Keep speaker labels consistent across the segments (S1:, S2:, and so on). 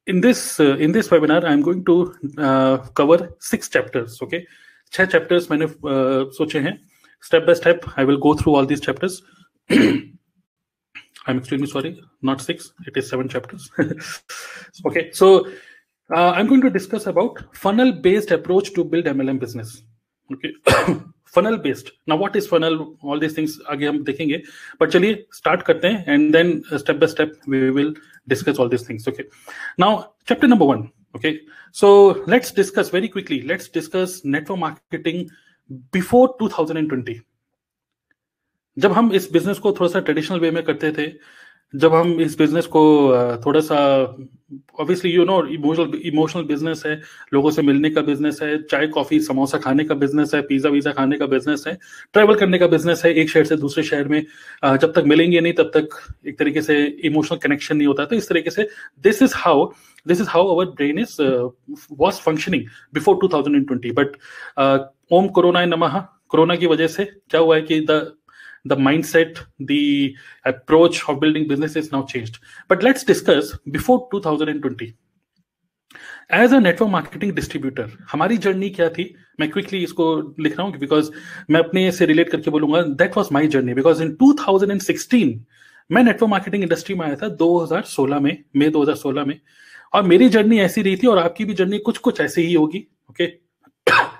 S1: in this webinar I am going to cover 6 chapters. Okay, 6 chapters मैंने सोचे हैं. Step by step I will go through all these chapters. I'm extremely sorry, not 6, it is 7 chapters. Okay, so I'm going to discuss about funnel based approach to build MLM business. Okay. Funnel based. Now what is funnel? All these things आगे हम देखेंगे, but चलिए start करते हैं and then step by step we will discuss all these things. Okay. Now chapter number 1. Okay. So let's discuss very quickly. Let's discuss network marketing before 2020. जब हम इस business को थोड़ा सा ट्रेडिशनल वे में करते थे, जब हम इस बिजनेस को थोड़ा सा ऑब्वियसली इमोशनल बिजनेस है, लोगों से मिलने का बिजनेस है, चाय कॉफी समोसा खाने का बिजनेस है, पिज्जा वीजा खाने का बिजनेस है, ट्रैवल करने का बिजनेस है, एक शहर से दूसरे शहर में जब तक मिलेंगे नहीं तब तक एक तरीके से इमोशनल कनेक्शन नहीं होता. तो इस तरीके से this is how our brain is was functioning before 2020. But ओम कोरोना नमः, कोरोना की वजह से क्या हुआ है कि the mindset, the approach of building business is now changed. But let's discuss before 2020. As a network marketing distributor, हमारी जर्नी क्या थी? मैं क्विकली इसको लिख रहा हूँ बिकॉज मैं अपने से रिलेट करके बोलूंगा. That was my journey because in 2016 मैं नेटवर्क मार्केटिंग इंडस्ट्री में आया था 2016 में, मई 2016 में, और मेरी जर्नी ऐसी रही थी और आपकी भी जर्नी कुछ कुछ ऐसी ही होगी. ओके,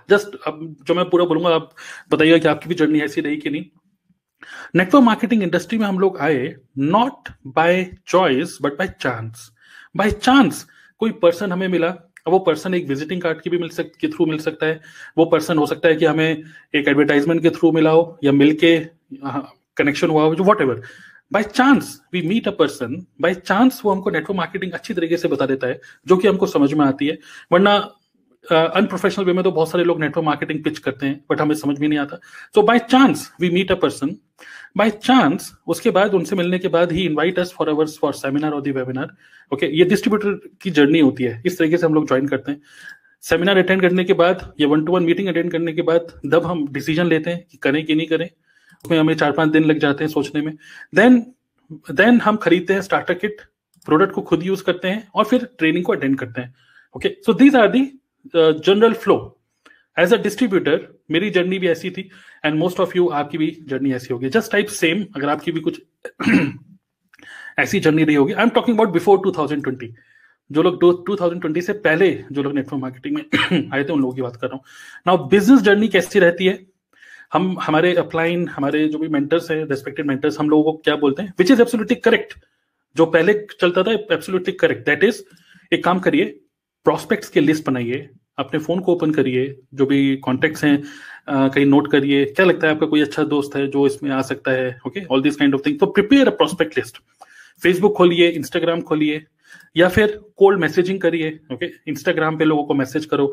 S1: जस्ट अब जो मैं पूरा बोलूंगा आप बताइएगा कि आपकी भी जर्नी ऐसी रही कि नहीं. नेटवर्क मार्केटिंग इंडस्ट्री में हम लोग आए not by choice but by chance. By chance कोई पर्सन हमें मिला. अब वो पर्सन एक विजिटिंग कार्ड की भी के थ्रू मिल सकता है. वो पर्सन हो सकता है कि हमें एक एडवर्टाइजमेंट के थ्रू मिला हो या मिलके कनेक्शन हुआ हो, जो whatever. By chance we meet a person, by chance वो हमको नेटवर्क मार्केटिंग अच्छी तरीके से बता देता है जो कि हमको समझ में आती है. वरना अनप्रोफेशनल वे में तो बहुत सारे लोग नेटवर्क मार्केटिंग पिच करते हैं बट हमें समझ में नहीं आता. So by chance we meet a person, by chance उसके बाद उनसे मिलने के बाद ही इनवाइट अस फॉर सेमिनार और द वेबिनार. ओके, ये डिस्ट्रीब्यूटर की जर्नी होती है. इस तरीके से हम लोग ज्वाइन करते हैं. सेमिनार अटेंड करने के बाद या 1-to-1 मीटिंग अटेंड करने के बाद तब हम डिसीजन लेते हैं कि करें कि नहीं करें. उसमें हमें 4-5 दिन लग जाते हैं सोचने में. देन हम खरीदते हैं स्टार्टर किट, प्रोडक्ट को खुद यूज करते हैं और फिर ट्रेनिंग को अटेंड करते हैं. Okay, so these are the general flow. As a distributor मेरी जर्नी भी ऐसी थी एंड मोस्ट ऑफ यू आपकी भी जर्नी ऐसी होगी. जस्ट टाइप सेम, अगर आपकी भी कुछ ऐसी जर्नी रही होगी. I am talking about before 2020. जो लोग 2020 से पहले जो लोग नेटवर्क मार्केटिंग में आए थे उन लोगों की बात कर रहा हूँ. नाउ बिजनेस जर्नी कैसी रहती है? हम हमारे अपलाइन, हमारे जो भी मेंटर्स हैं, रेस्पेक्टेड मेंटर्स, हम लोगों को क्या बोलते हैं? Which is absolutely correct. जो पहले चलता था एब्सोल्युटली करेक्ट. दैट इज, एक काम करिए, प्रॉस्पेक्ट्स की लिस्ट बनाइए, अपने फोन को ओपन करिए, जो भी कॉन्टेक्ट्स हैं कहीं नोट करिए. क्या लगता है आपका कोई अच्छा दोस्त है जो इसमें आ सकता है? Okay, all this kind of thing. तो prepare a prospect list. Facebook खोलिए, इंस्टाग्राम खोलिए, या फिर कोल्ड मैसेजिंग करिए. ओके, इंस्टाग्राम पे लोगों को मैसेज करो,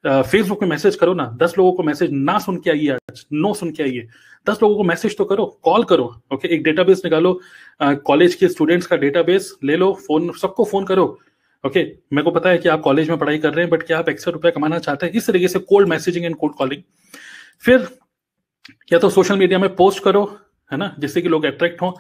S1: फेसबुक पे मैसेज करो ना. 10 लोगों को मैसेज ना सुन के आइए, आज नो सुन के आइए, 10 लोगों को मैसेज तो करो, कॉल करो. ओके, एक डेटाबेस निकालो, कॉलेज के स्टूडेंट्स का डेटाबेस ले लो, फोन, सबको फोन करो. ओके, मेरे को पता है कि आप कॉलेज में पढ़ाई कर रहे हैं बट क्या आप एक्स्ट्रा रुपया कमाना चाहते हैं? इस तरीके से cold messaging and cold calling. फिर या तो सोशल मीडिया में पोस्ट करो, है ना, जिससे कि लोग अट्रैक्ट हो.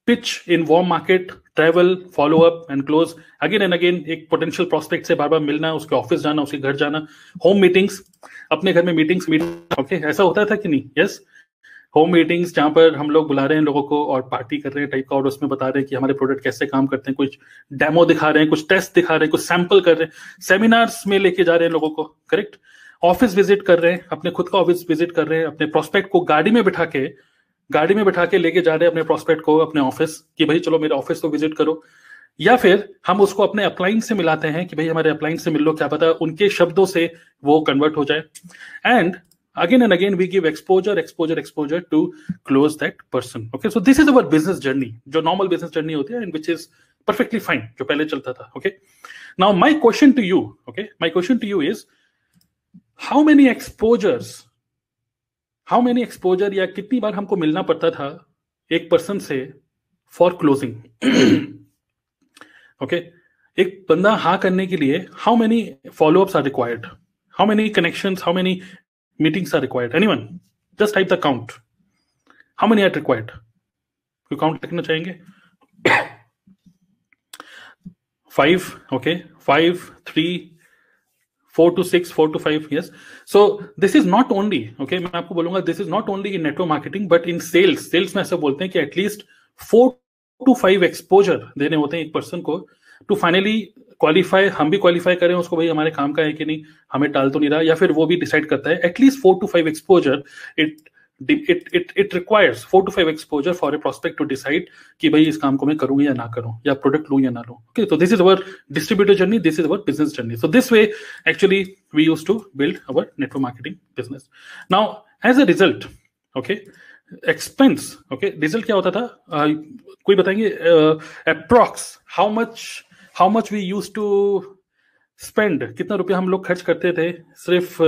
S1: Pitch in warm market, travel, follow up and close. Again and again एक पोटेंशियल प्रोस्पेक्ट से बार बार मिलना, उसके ऑफिस जाना, उसके घर जाना. होम मीटिंग्स, अपने घर में मीटिंग्स. ओके, ऐसा होता था कि नहीं? यस, होम मीटिंग्स जहां पर हम लोग बुला रहे हैं लोगों को और पार्टी कर रहे हैं टाइप का, और उसमें बता रहे हैं कि हमारे प्रोडक्ट कैसे काम करते हैं, कुछ डेमो दिखा रहे हैं, कुछ टेस्ट दिखा रहे हैं, कुछ सैंपल कर रहे हैं, सेमिनार्स में लेके जा रहे हैं लोगों को. करेक्ट. ऑफिस विजिट कर रहे हैं, अपने खुद का ऑफिस विजिट कर रहे हैं, अपने प्रोस्पेक्ट को गाड़ी में बिठा के लेके जा रहे हैं अपने प्रोस्पेक्ट को अपने ऑफिस, कि भाई चलो मेरे ऑफिस तो विजिट करो. या फिर हम उसको अपने अपलाइन से मिलाते हैं कि भाई हमारे अपलाइन से मिल लो, क्या पता उनके शब्दों से वो कन्वर्ट हो जाए. And again and again we give exposure to close that person. Okay, so this is our business journey, जो normal business journey होती है and which is perfectly fine, जो पहले चलता था. Okay, now my question to you is how many exposure या कितनी बार हमको मिलना पड़ता था एक पर्सन से for closing? Okay, एक बंदा हाँ करने के लिए how many follow-ups are required, how many connections, how many meetings are required? Anyone? Just type the count. How many are required? कोई count लिखना चाहेंगे? 5, okay, 5, 3, 4 to 6, 4 to 5 years. So this is not only, okay, मैं आपको बोलूंगा this is not only in network marketing but in sales में ऐसा बोलते हैं कि at least 4 to 5 exposure देने होते हैं एक पर्सन को to finally क्वालिफाई, हम भी क्वालिफाई करें उसको, भाई हमारे काम का है कि नहीं, हमें टाल तो नहीं रहा, या फिर वो भी डिसाइड करता है. At least 4 to 5 exposure it requires 4 to 5 exposure for a prospect to decide कि भाई इस काम को मैं करूँ या ना करूँ, या प्रोडक्ट लूँ या ना लूँ. Okay, so this is our distributor journey, this is our business journey. So this way actually we used to build our network marketing business. Now as a result, okay, expense, okay, result क्या होता था, कोई बताएंगे approx how much we used to spend, कितना रुपया हम लोग खर्च करते थे सिर्फ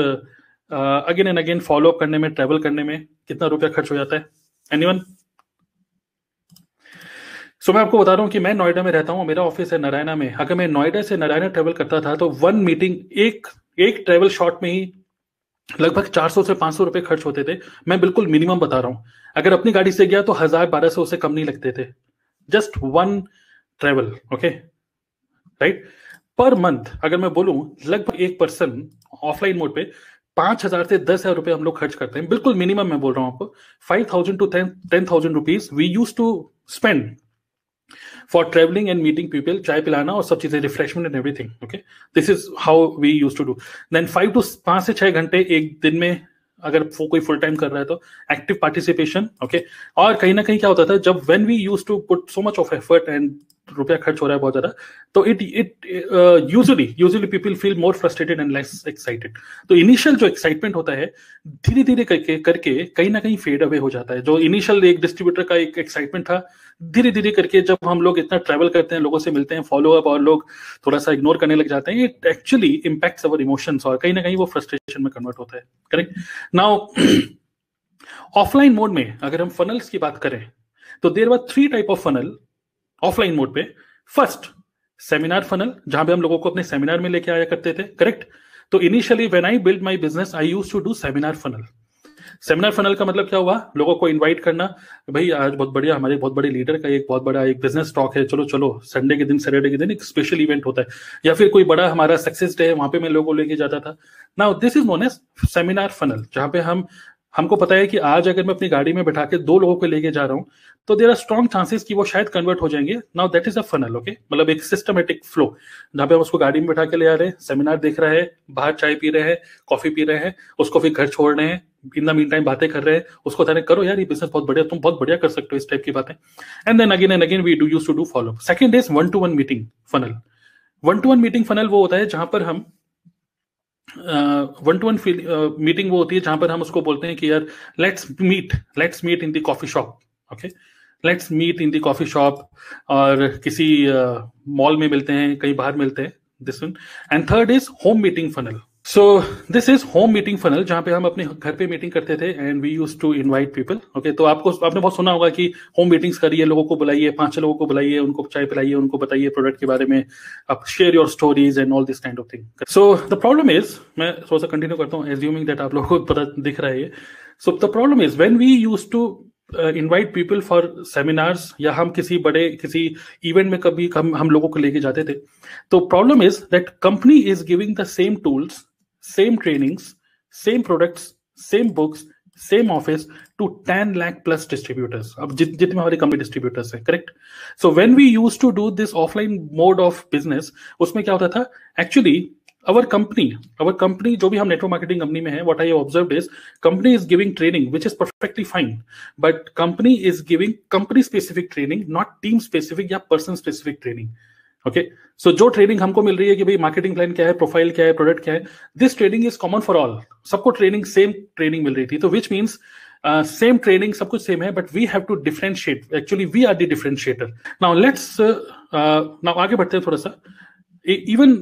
S1: again and again follow up करने में, ट्रैवल करने में, कितना रुपया खर्च हो जाता है? एनीवन? सो मैं आपको बता रहा हूं कि मैं नोएडा में रहता हूं, मेरा ऑफिस है नारायणा में. अगर मैं नोएडा से नारायणा ट्रैवल करता था तो वन मीटिंग, एक ट्रैवल शॉट में ही लगभग 400 से 500 रुपए खर्च होते थे. मैं बिल्कुल मिनिमम बता रहा हूं. अगर अपनी गाड़ी से गया तो 1000-1200 से कम नहीं लगते थे, just one travel. Okay, right. Per month अगर मैं बोलूं, लगभग एक पर्सन ऑफलाइन मोड पे 5,000 से 10,000 रुपए हम लोग खर्च करते हैं, बिल्कुल मिनिमम मैं बोल रहा हूं आपको. 5,000 to 10,000 rupees we use to spend for travelling and meeting people, चाय पिलाना और सब चीजें, refreshment and everything. Okay, this is how we use to do. Then 5 से 6 घंटे एक दिन में अगर वो कोई फुल टाइम कर रहा है तो एक्टिव पार्टिसिपेशन. ओके, और कहीं ना कहीं क्या होता था, जब when we use to put so much of effort and रुपया खर्च हो रहा है बहुत ज्यादा, तो it usually people feel more frustrated and less excited. तो इनिशियल जो एक्साइटमेंट होता है धीरे धीरे करके कहीं ना कहीं फेड अवे हो जाता है. जो इनिशियल एक डिस्ट्रीब्यूटर का एक एक्साइटमेंट था, धीरे धीरे करके जब हम लोग इतना ट्रैवल करते हैं, लोगों से मिलते हैं, फॉलो अप, और लोग थोड़ा सा इग्नोर करने लग जाते हैं, it actually impacts our emotions और कहीं ना कहीं वो फ्रस्ट्रेशन में कन्वर्ट होता है. करेक्ट. नाउ ऑफलाइन मोड में अगर हम फनल्स की बात करें तो there were 3 type of funnel offline mode पे. फर्स्ट, सेमिनार फनल, जहां पे हम लोगों को अपने सेमिनार में लेके आया करते थे. करेक्ट. तो initially when I build my business I used to do seminar funnel. Seminar funnel का मतलब क्या हुआ, लोगों को इनवाइट करना, भाई आज बहुत बढ़िया, हमारे बहुत बड़े लीडर का एक बहुत बड़ा एक बिजनेस टॉक है, चलो चलो संडे के दिन, सैटरडे के दिन एक स्पेशल इवेंट होता है, या फिर कोई बड़ा हमारा सक्सेस डे है, वहां पे मैं लोगों को लेके जाता था. Now this is known as seminar funnel, जहां पे हमको पता है कि आज अगर मैं अपनी गाड़ी में बैठा के 2 लोगों को लेके जा रहा हूं तो देयर आर स्ट्रॉन्ग चांसेस कि वो शायद कन्वर्ट हो जाएंगे. Now that is a funnel. Okay, मतलब एक सिस्टमेटिक फ्लो, जहां पे हम उसको गाड़ी में बैठा के ले आ रहे हैं, सेमिनार देख रहे हैं, बाहर चाय पी रहे हैं, कॉफी पी रहे हैं, उसको फिर घर छोड़ रहे हैं, इन द मीन टाइम बातें कर रहे हैं, उसको कहते करो यार ये बिजनेस बहुत बढ़िया, तुम बहुत बढ़िया कर सकते हो, इस टाइप की बातें. And then again we used to do follow. Second is 1-to-1 meeting funnel. 1-to-1 meeting funnel वो होता है जहां पर हम 1-to-1 मीटिंग वो होती है जहां पर हम उसको बोलते हैं कि यार let's meet in the coffee shop. Okay, let's meet in the coffee shop, और किसी मॉल में मिलते हैं, कहीं बाहर मिलते हैं, this one. And third is home meeting funnel. So this is home meeting funnel, जहां पे हम अपने घर पे मीटिंग करते थे and we used to invite people. Okay, तो आपने बहुत सुना होगा कि होम मीटिंग्स करिए, लोगों को बुलाइए, 5 लोगों को बुलाइए, उनको चाय पिलाइए, उनको बताइए प्रोडक्ट के बारे में, आप share your stories and all this kind of thing. So the problem is, मैं थोड़ा सा कंटिन्यू करता हूँ, एज्यूमिंग दैट आप लोगों को पता दिख रहा है. So the problem is when we used to invite people for seminars, या हम किसी इवेंट में कभी हम लोगों को लेके जाते थे, तो problem is that company is giving the same tools, same trainings, same products, same books, same office to 10 lakh plus distributors. अब जितने हमारे कंपनी डिस्ट्रीब्यूटर्स हैं. Correct. So when we used to do this offline mode of business, उसमें क्या होता था, actually our company जो भी हम नेटवर्क मार्केटिंग कंपनी में है, what I have observed is company is giving training which is perfectly fine, but company is giving company specific training, not team specific या person specific training. ओके, सो जो training हमको मिल रही है कि भाई marketing plan क्या है, प्रोफाइल क्या है, प्रोडक्ट क्या है, this training is common for all. सबको ट्रेनिंग सेम ट्रेनिंग मिल रही थी, तो विच मीन्स सेम ट्रेनिंग, सब कुछ सेम है, but we have to differentiate. Actually we are the differentiator. Now let's now आगे बढ़ते हैं थोड़ा सा. इवन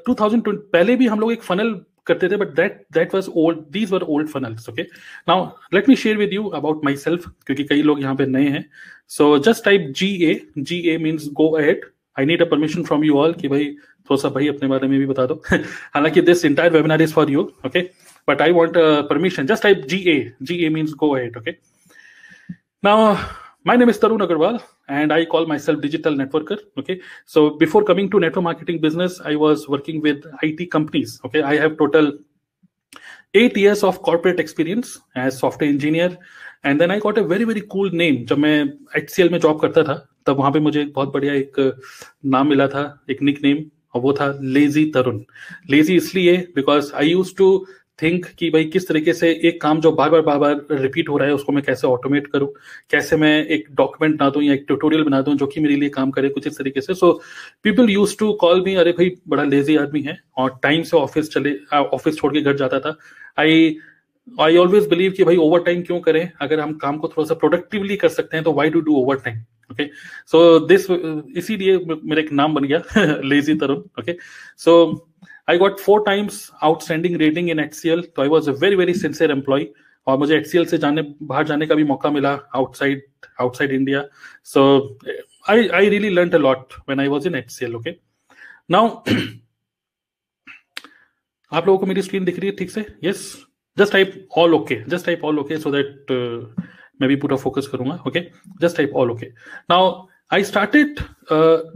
S1: 2020 पहले भी हम लोग एक फनल करते थे, but that was old, these were old funnels. Okay, now let me share with you about my self, क्योंकि कई लोग यहाँ पे नए हैं. So just type GA means go ahead. I need a permission from you all कि भाई थोड़ा सा भाई अपने बारे में भी बता दो. हालांकि this entire webinar is for you, okay, but I want permission. Just type GA means go ahead. Okay, now My name is Tarun Agarwal, and I call myself digital networker. Okay, so before coming to network marketing business, I was working with IT companies. Okay, I have total 8 years of corporate experience as software engineer, and then I got a very cool name. जब मैं HCL में job करता था, तब वहां पे मुझे एक बहुत बढ़िया एक नाम मिला था, एक निक नेम, और वो था लेजी तरुण. लेजी इसलिए because I use to think कि भाई किस तरीके से एक काम जो बार बार रिपीट हो रहा है उसको मैं कैसे ऑटोमेट करूं, कैसे मैं एक डॉक्यूमेंट बना दूं या एक ट्यूटोरियल बना दूं जो कि मेरे लिए काम करे कुछ इस तरीके से. So people use to call me, अरे भाई बड़ा लेजी आदमी है और टाइम से ऑफिस छोड़ के घर जाता था. आई ऑलवेज बिलीव कि भाई ओवर टाइम क्यों करें, अगर हम काम को थोड़ा सा प्रोडक्टिवली कर सकते हैं तो why do over time. Okay, so this इसीलिए मेरा एक नाम बन गया lazy Tarun. Okay, so I got 4 times outstanding rating in HCL, so I was a very sincere employee. और मुझे HCL से बाहर जाने का भी मौका मिला outside India. So I really learned a lot when I was in HCL. Okay, now आप लोगों को मेरी स्क्रीन दिख रही है ठीक से? Yes, just type all okay so that मैं भी पूरा फोकस करूंगा. Okay, just type all okay. Now I started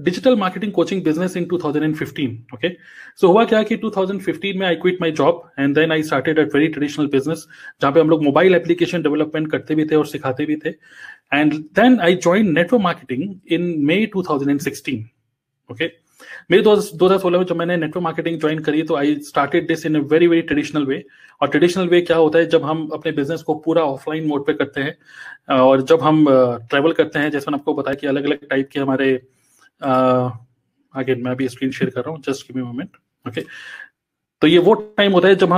S1: digital marketing coaching business in 2015. Okay, so हुआ क्या कि 2015 में I quit my job and then I started a very traditional business जहाँ पे हम लोग मोबाइल एप्लीकेशन डेवलपमेंट करते भी थे और सिखाते भी थे. And then I joined network marketing in May 2016. Okay, मेरे 2016 में जब मैंने नेटवर्क मार्केटिंग ज्वाइन करी तो I started this in a very traditional way. और ट्रेडिशनल वे क्या होता है, जब हम अपने बिजनेस को पूरा ऑफलाइन मोड पे करते हैं और जब हम ट्रैवल करते हैं, जैसे मैंने आपको बताया कि अलग अलग टाइप के हमारे आगे मैं भी स्क्रीन शेयर कर रहा हूँ, जस्ट गिव मी मोमेंट. ओके, तो ये वो टाइम होता है जब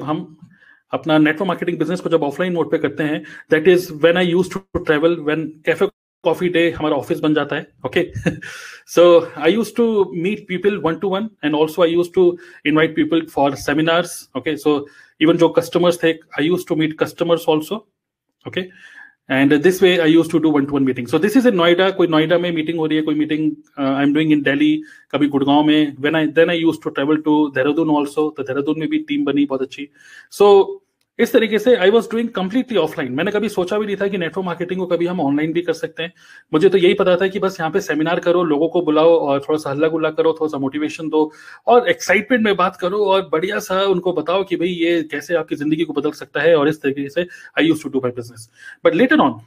S1: हम अपना नेटवर्क मार्केटिंग बिजनेस को जब ऑफलाइन मोड पे करते हैं. That is when I used to travel, when Cafe Coffee Day हमारा ऑफिस बन जाता है. Okay, so I used to meet people 1-to-1 and also I used to invite people for seminars. Okay, so even जो customers थे, I used to meet customers also. Okay, and this way I used to do 1-to-1 meeting. So this is in Noida, कोई नोएडा में meeting हो रही है, कोई meeting I am doing in Delhi, कभी गुड़गांव में. Then I used to travel to Dehradun also, तो देहरादून में भी टीम बनी बहुत अच्छी. सो इस तरीके से I was doing completely offline. मैंने कभी सोचा भी नहीं था कि नेटवर्क मार्केटिंग को कभी हम ऑनलाइन भी कर सकते हैं. मुझे तो यही पता था कि बस यहाँ पे सेमिनार करो, लोगों को बुलाओ और थोड़ा सा हल्ला गुल्ला करो, थोड़ा सा मोटिवेशन दो और एक्साइटमेंट में बात करो और बढ़िया सा उनको बताओ कि भाई ये कैसे आपकी जिंदगी को बदल सकता है. और इस तरीके से I used to do my business. But later on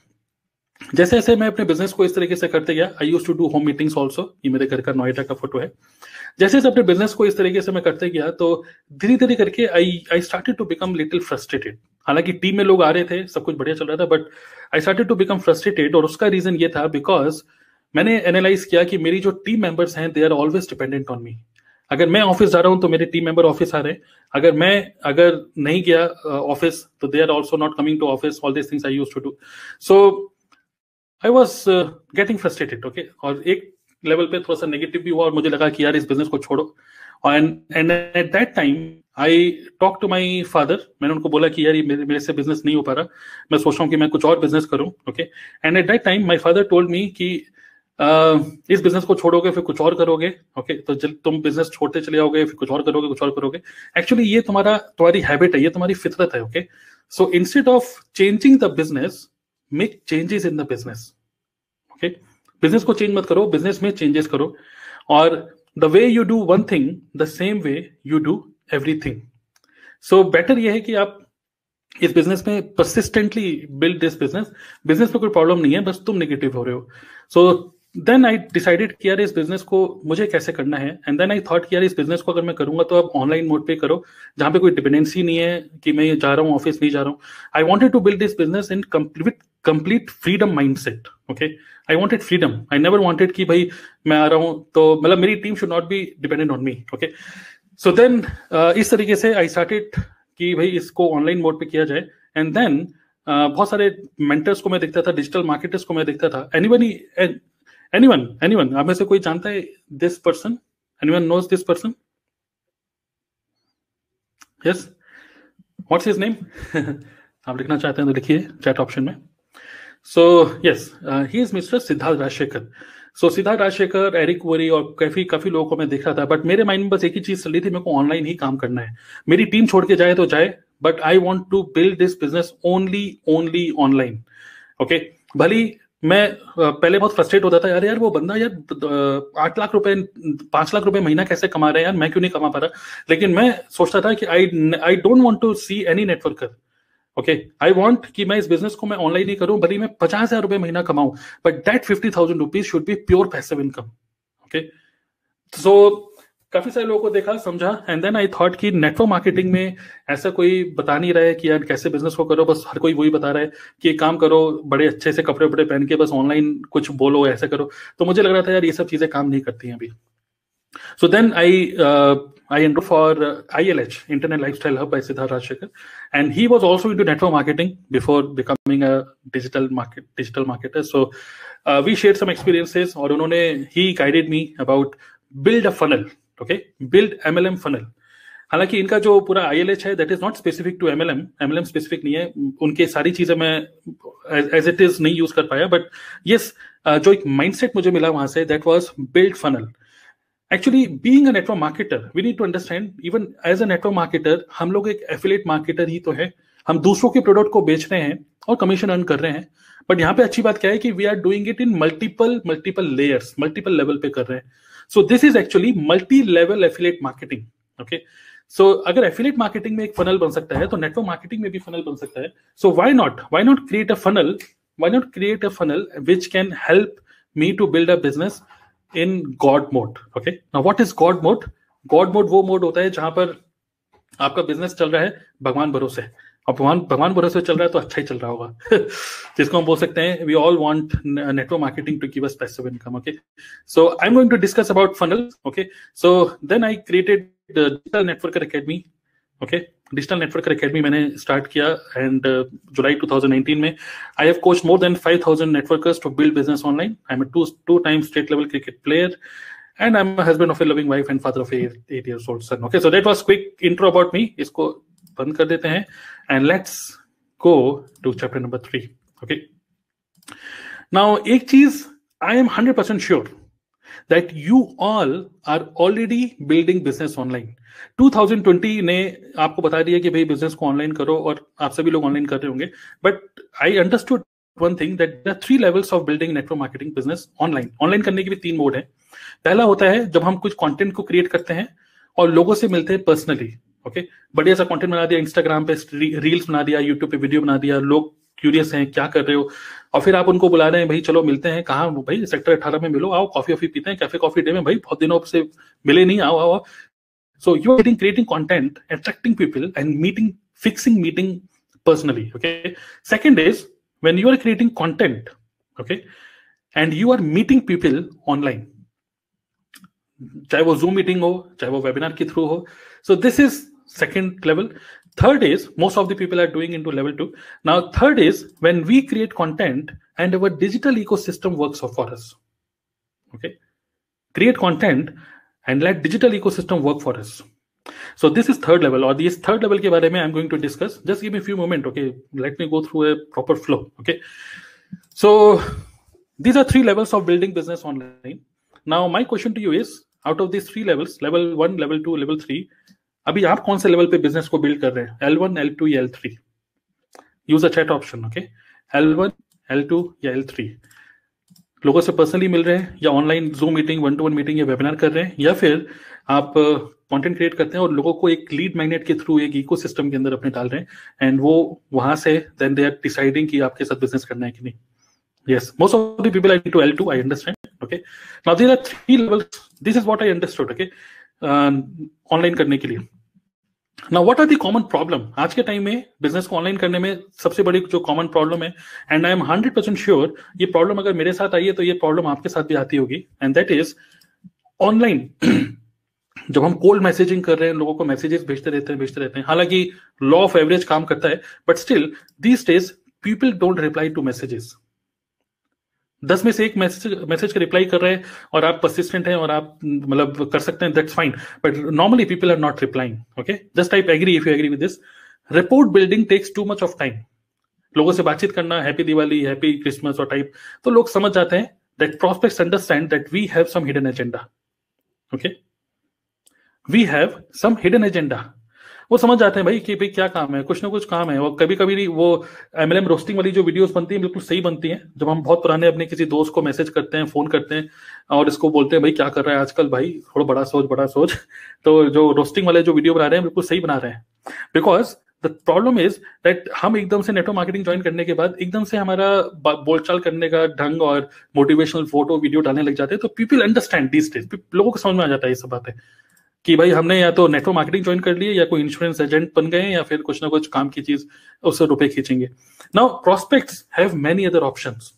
S1: जैसे जैसे मैं अपने बिजनेस को इस तरीके से करते गया, I used to do home meetings also. ये मेरे घर का नोएडा का फोटो है. जैसे जैसे अपने बिजनेस को इस तरीके से मैं करते गया तो धीरे धीरे करके I started to become little frustrated. हालांकि टीम में लोग आ रहे थे, सब कुछ बढ़िया चल रहा था, but I started to become frustrated. और उसका रीजन ये था बिकॉज मैंने एनालाइज किया कि मेरी जो टीम मेंबर्स हैं, they are always dependent on me. अगर मैं ऑफिस जा रहा हूं तो मेरे टीम मेंबर ऑफिस आ रहे हैं. अगर नहीं गया ऑफिस तो they are also not coming to office. All this things I used to do. So I was getting frustrated. Okay, और एक लेवल पे थोड़ा सा नेगेटिव भी हुआ और मुझे लगा कि यार इस बिजनेस को छोड़ो. And at that time I talk to my father. मैंने उनको बोला कि यार ये मेरे से बिजनेस नहीं हो पा रहा, मैं सोच रहा हूँ कि मैं कुछ और बिजनेस करूँ. Okay, and at that time my father told me कि इस बिजनेस को छोड़ोगे फिर कुछ और करोगे. ओके, तो तुम बिजनेस छोड़ते चले जाओगे, फिर कुछ और करोगे. एक्चुअली ये तुम्हारी हैबिट है, ये तुम्हारी फितरत है. Okay, so instead of changing the business, make changes in the business. Okay, business को चेंज मत करो, बिजनेस में चेंजेस करो. और the way you do one thing, the same way you do everything. So better ये है कि आप इस बिजनेस में परसिस्टेंटली बिल्ड दिस बिजनेस में कोई प्रॉब्लम नहीं है, बस तुम नेगेटिव हो रहे हो. सो देन आई डिसाइडेड कि यार इस बिजनेस को मुझे कैसे करना है. एंड देन आई थॉट कि यार इस बिजनेस को अगर मैं करूंगा तो अब ऑनलाइन मोड पे करो, जहां पे कोई डिपेंडेंसी नहीं है कि मैं जा रहा हूँ ऑफिस नहीं जा रहा हूँ. I wanted to build this business in complete freedom mindset. Okay, I wanted freedom. I never wanted कि भाई मैं आ रहा हूँ तो मतलब मेरी team should not be dependent on me. Okay, so then इस तरीके से आई स्टार्टेड कि भाई इसको ऑनलाइन मोड पे किया जाए. एंड देन बहुत सारे मेंटर्स को मैं देखता था, डिजिटल मार्केटर्स को मैं देखता था. एनीवन आप में से कोई जानता है this person? Anyone knows this person? Yes, what's his name? आप लिखना चाहते हैं तो लिखिए चैट ऑप्शन में. So yes, he is mister Siddharth Rajshekhar. So Siddharth Rajshekhar, Eric Worre और काफी लोगों को मैं देख रहा था. बट मेरे माइंड में बस एक ही चीज चल रही थी, मेरे को ऑनलाइन ही काम करना है. मेरी टीम छोड़ के जाए तो जाए, but I want to build this business only online. Okay, भली मैं पहले बहुत फ्रस्ट्रेट होता था, यार वो बंदा यार 8 लाख रुपए 5 लाख रुपए महीना कैसे कमा रहा है यार, मैं क्यों नहीं कमा पा रहा. लेकिन मैं सोचता था कि I don't want to see any networker. Okay, I want कि मैं इस बिजनेस को मैं ऑनलाइन ही करूं, भले मैं 50,000 रुपए महीना कमाऊं, but that 50,000 rupees should be pure passive income. Okay, so काफी सारे लोगों को देखा, समझा, एंड देन आई थॉट कि नेटवर्क मार्केटिंग में ऐसा कोई बता नहीं रहा है कि यार कैसे बिजनेस को करो, बस हर कोई वही बता रहा है कि एक काम करो, बड़े अच्छे से कपड़े वपड़े पहन के बस ऑनलाइन कुछ बोलो, ऐसे करो. तो मुझे लग रहा था यार ये सब चीजें काम नहीं करती हैं अभी. So then I enrolled for ILH, Internet Lifestyle Hub by Siddharth Rajshekhar, and he was also into network marketing before becoming a digital marketer. So we shared some experiences, और उन्होंने he guided me about build a funnel. Okay, build MLM funnel. हालांकि इनका जो पूरा ILH है that is not specific to MLM specific नहीं है, उनके सारी चीजें मैं as it is नहीं यूज कर पाया, but yes, जो एक mindset मुझे मिला वहां से, that was build funnel. Actually, being a network marketer, we need to understand, even as a network marketer, हम लोग एक affiliate marketer ही तो है. हम दूसरों के प्रोडक्ट को बेच रहे हैं और कमीशन अर्न कर रहे हैं. बट यहाँ पे अच्छी बात क्या है कि we are doing it in multiple layers, multiple level पे कर रहे हैं. So this is actually multi level affiliate marketing. Okay, so अगर एफिलिएट मार्केटिंग में एक फनल बन सकता है तो नेटवर्क मार्केटिंग में भी फनल बन सकता है. So why not create a funnel which can help me to build a business in God mode. Okay, now what is God mode? God mode वो मोड होता है जहां पर आपका बिजनेस चल रहा है भगवान भरोसे, और भगवान भरोसे चल रहा है तो अच्छा ही चल रहा होगा. जिसको हम बोल सकते हैं we all want network marketing to give us passive income. Okay, so I am going to discuss about funnel. Okay, so then I created digital networker academy. Okay, digital networker academy मैंने start किया, and July 2019 में I have coached more than 5,000 networkers to build business online. I am a two time state level cricket player, and I'm a husband of a loving wife and father of a 8 years old son. Okay, so that was quick intro about me. इसको बंद कर देते हैं, and let's go to chapter number 3. Okay, now एक चीज I am 100% sure that you all are already building business online. 2020 ने आपको बता दिया कि भाई बिजनेस को ऑनलाइन करो, और आप सभी लोग ऑनलाइन कर रहे होंगे. But I understood one thing, that there are 3 levels of building network marketing business online. Online करने के भी 3 मोड है. पहला होता है जब हम कुछ कंटेंट को क्रिएट करते हैं और लोगों से मिलते हैं पर्सनली. ओके, बढ़िया सा कंटेंट बना दिया, इंस्टाग्राम पे रील्स बना दिया, यूट्यूब पे वीडियो बना दिया, लोग क्यूरियस हैं क्या कर रहे हो, और फिर आप उनको बुला रहे हैं, भाई चलो मिलते हैं, कहाँ भाई सेक्टर 18 में मिलो, आओ कॉफी वॉफी पीते हैं, कैफे कॉफी डे में, भाई बहुत दिनों से मिले नहीं, आओ आओ. So you are creating content, attracting people, and fixing meeting personally. Okay. Second is when you are creating content, okay, and you are meeting people online, चाहे वो Zoom meeting हो, चाहे वो webinar के through हो. So this is second level. Third is most of the people are doing into level 2. Now third is when we create content and our digital ecosystem works for us. Okay, create content and let digital ecosystem work for us. So this is third level, और this third level के बारे में I'm going to discuss. Just give me a few moments, okay? Let me go through a proper flow, okay? So these are 3 levels of building business online. Now my question to you is, out of these 3 levels, level 1, level 2, level 3, अभी आप कौन से level पे business को build कर रहे हैं? L1, L2 या L3? Use the chat option, okay? L1, L2 या L3? लोगों से पर्सनली मिल रहे हैं, या online zoom meeting, 1-to-1 meeting या वेबिनार कर रहे हैं, या फिर आप कंटेंट क्रिएट करते हैं और लोगों को एक लीड मैग्नेट के थ्रू एक इकोसिस्टम के अंदर अपने डाल रहे हैं, एंड वो वहां से देन दे आर डिसाइडिंग कि आपके साथ बिजनेस करना है कि नहीं. Yes, most of the people are into L2, I understand. Okay, now there are 3 levels. This is what I understood. Okay, online करने के लिए. Now what are the common problem? आज के टाइम में बिजनेस को ऑनलाइन करने में सबसे बड़ी जो कॉमन प्रॉब्लम है, एंड आई एम 100% श्योर ये प्रॉब्लम अगर मेरे साथ आई है तो ये प्रॉब्लम आपके साथ भी आती होगी, एंड दैट इज ऑनलाइन. जब हम कोल्ड मैसेजिंग कर रहे हैं, लोगों को मैसेजेस भेजते रहते हैं, हालांकि लॉ ऑफ एवरेज काम करता है, but still these days people don't reply to messages. 10 में से एक मैसेज का रिप्लाई कर रहे हैं और आप परसिस्टेंट हैं और आप मतलब कर सकते हैं, that's fine, but normally people are not replying. Okay, just type agree if you agree with this. Rapport building takes too much of time. लोगों से बातचीत करना, हैप्पी दिवाली, हैप्पी क्रिसमस और टाइप, तो लोग समझ जाते हैं that prospects understand that we have some hidden agenda. Okay, we have some hidden agenda. वो समझ जाते हैं भाई कि भाई क्या काम है, कुछ ना कुछ काम है। और कभी कभी वो MLM रोस्टिंग वाली जो वीडियोस बनती हैं बिल्कुल सही बनती हैं, जब हम बहुत पुराने अपने किसी दोस्त को मैसेज करते हैं, फोन करते हैं और इसको बोलते हैं भाई क्या कर रहा है आजकल भाई, थोड़ा बड़ा सोच बड़ा सोच। तो जो रोस्टिंग वाले जो वीडियो बना रहे हैं बिल्कुल सही बना रहे हैं। Because the problem is that हम एकदम से नेटवर्क मार्केटिंग ज्वाइन करने के बाद एकदम से हमारा बोलचाल करने का ढंग और मोटिवेशनल फोटो वीडियो डालने लग जाते हैं, तो पीपल अंडरस्टैंड दिस डेज, लोगों को समझ में आ जाता है ये सब बातें कि भाई हमने या तो नेटवर्क मार्केटिंग ज्वाइन कर लिए या कोई इंश्योरेंस एजेंट बन गए या फिर कुछ ना कुछ काम की चीज, उससे रुपए खींचेंगे। Now prospects have many other options.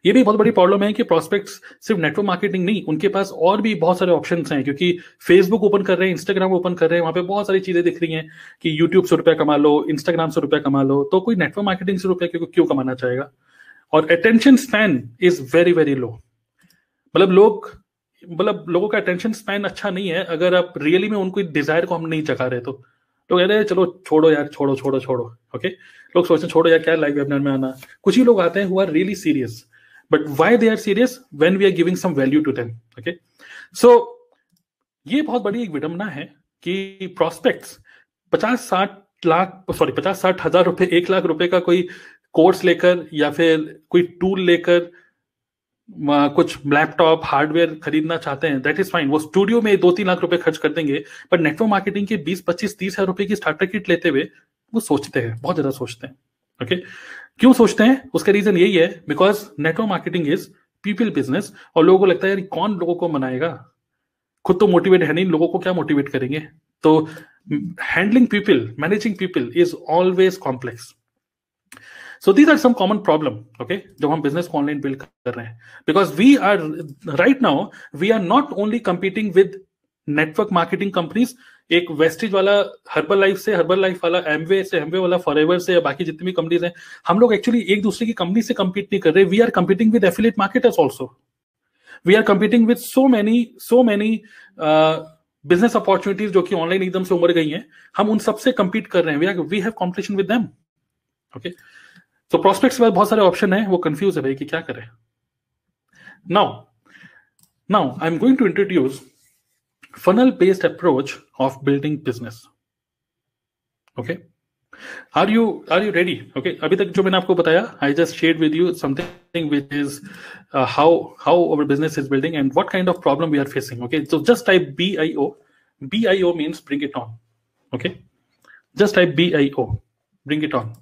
S1: ये भी बहुत बड़ी प्रॉब्लम है कि प्रोस्पेक्ट्स सिर्फ नेटवर्क मार्केटिंग नहीं, उनके पास और भी बहुत सारे ऑप्शंस हैं, क्योंकि फेसबुक ओपन कर रहे हैं, इंस्टाग्राम ओपन कर रहे हैं, वहां पे बहुत सारी चीजें दिख रही हैं कि यूट्यूब से रुपया कमा लो, इंस्टाग्राम से रुपया कमा लो, तो कोई नेटवर्क मार्केटिंग से रुपया क्यों कमाना चाहेगा। और attention span is very very low. मतलब लोगों का अटेंशन स्पैन अच्छा नहीं है अगर आप रियली में उनको डिजायर को हम नहीं जगा रहे। तो लोग कह रहे हैं चलो छोड़ो यार, छोड़ो छोड़ो छोड़ो, ओके। लोग सोचते हैं छोड़ो यार, क्या लाइव वेबिनार में आना। कुछ ही लोग आते हैं who are really serious, but why they are serious, when we are giving some value to them, okay. So ये बहुत बड़ी एक विडंबना है कि प्रोस्पेक्ट्स 50-60 हजार रुपए, 1 लाख रुपए का कोई कोर्स लेकर या फिर कोई टूल लेकर कुछ लैपटॉप हार्डवेयर खरीदना चाहते हैं, दैट इज फाइन। वो स्टूडियो में 2-3 लाख रुपए खर्च कर देंगे, पर नेटवर्क मार्केटिंग के 20-25-30 हजार रुपए की स्टार्टर किट लेते हुए वो सोचते हैं, बहुत ज्यादा सोचते हैं, ओके। क्यों सोचते हैं, उसका रीजन यही है, because network marketing is people business, और लोगों को लगता है यार कौन लोगों को मनाएगा, खुद तो मोटिवेट है नहीं, लोगों को क्या मोटिवेट करेंगे। तो handling people, managing people is always complex. So these are some common problem, okay, जब हम बिजनेस को ऑनलाइन बिल्ड कर रहे हैं, because we are right now we are not only competing with network marketing companies, एक Vestige वाला Herbalife से, Herbalife वाला एमवे से, एमवे वाला फॉरएवर से, या बाकी जितनी भी कंपनीज हैं, हम लोग एक्चुअली एक दूसरे की कंपनी से कंपीट नहीं कर रहे। We are competing with affiliate marketers also, we are competing with so many business opportunities जो कि ऑनलाइन एकदम से उमड़ गई हैं, हम उन सबसे कंपीट कर रहे हैं, we have competition with them, okay. तो प्रोस्पेक्ट्स के बाद बहुत सारे ऑप्शन है, वो कंफ्यूज है भाई कि क्या करें। Now I am going to introduce funnel based approach of building business, okay। are you ready, okay। अभी तक जो मैंने आपको बताया, I just shared with you something which is how our business is building and what kind of problem we are facing, okay। So just type BIO means bring it on, okay। just type BIO, bring it on।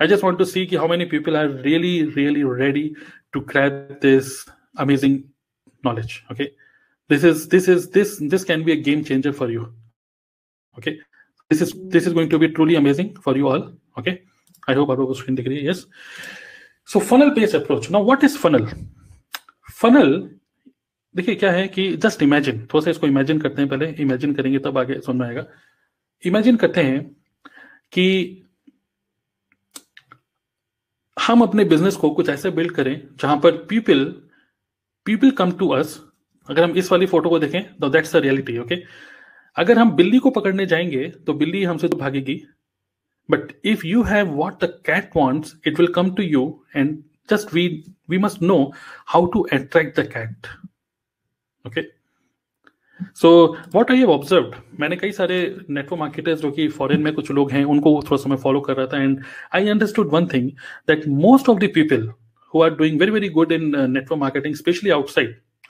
S1: I just want to see how many people are really ready to grab this amazing knowledge, okay। This can be a game changer for you, okay। This is going to be truly amazing for you all, okay। I hope आप लोगों को screen दिख रही है, yes। So funnel based approach, now what is funnel देखिए क्या है कि जस्ट इमेजिन, थोड़ा सा इसको इमेजिन करते हैं, पहले इमेजिन करेंगे तब आगे समझ में आएगा। इमेजिन करते हैं कि हम अपने बिजनेस को कुछ ऐसे बिल्ड करें जहां पर पीपल कम टू अस। अगर हम इस वाली फोटो को देखें तो दैट्स द रियलिटी, ओके। अगर हम बिल्ली को पकड़ने जाएंगे तो बिल्ली हमसे तो भागेगी, but if you have what the cat wants it will come to you, and just we must know how to attract the cat, okay. So what I have observed, मैंने कई सारे नेटवर्क मार्केटर्स जो कि foreign में कुछ लोग हैं उनको थोड़ा समय फॉलो कर रहा था, and I understood one thing that most of the people who are doing very good in network marketing, specially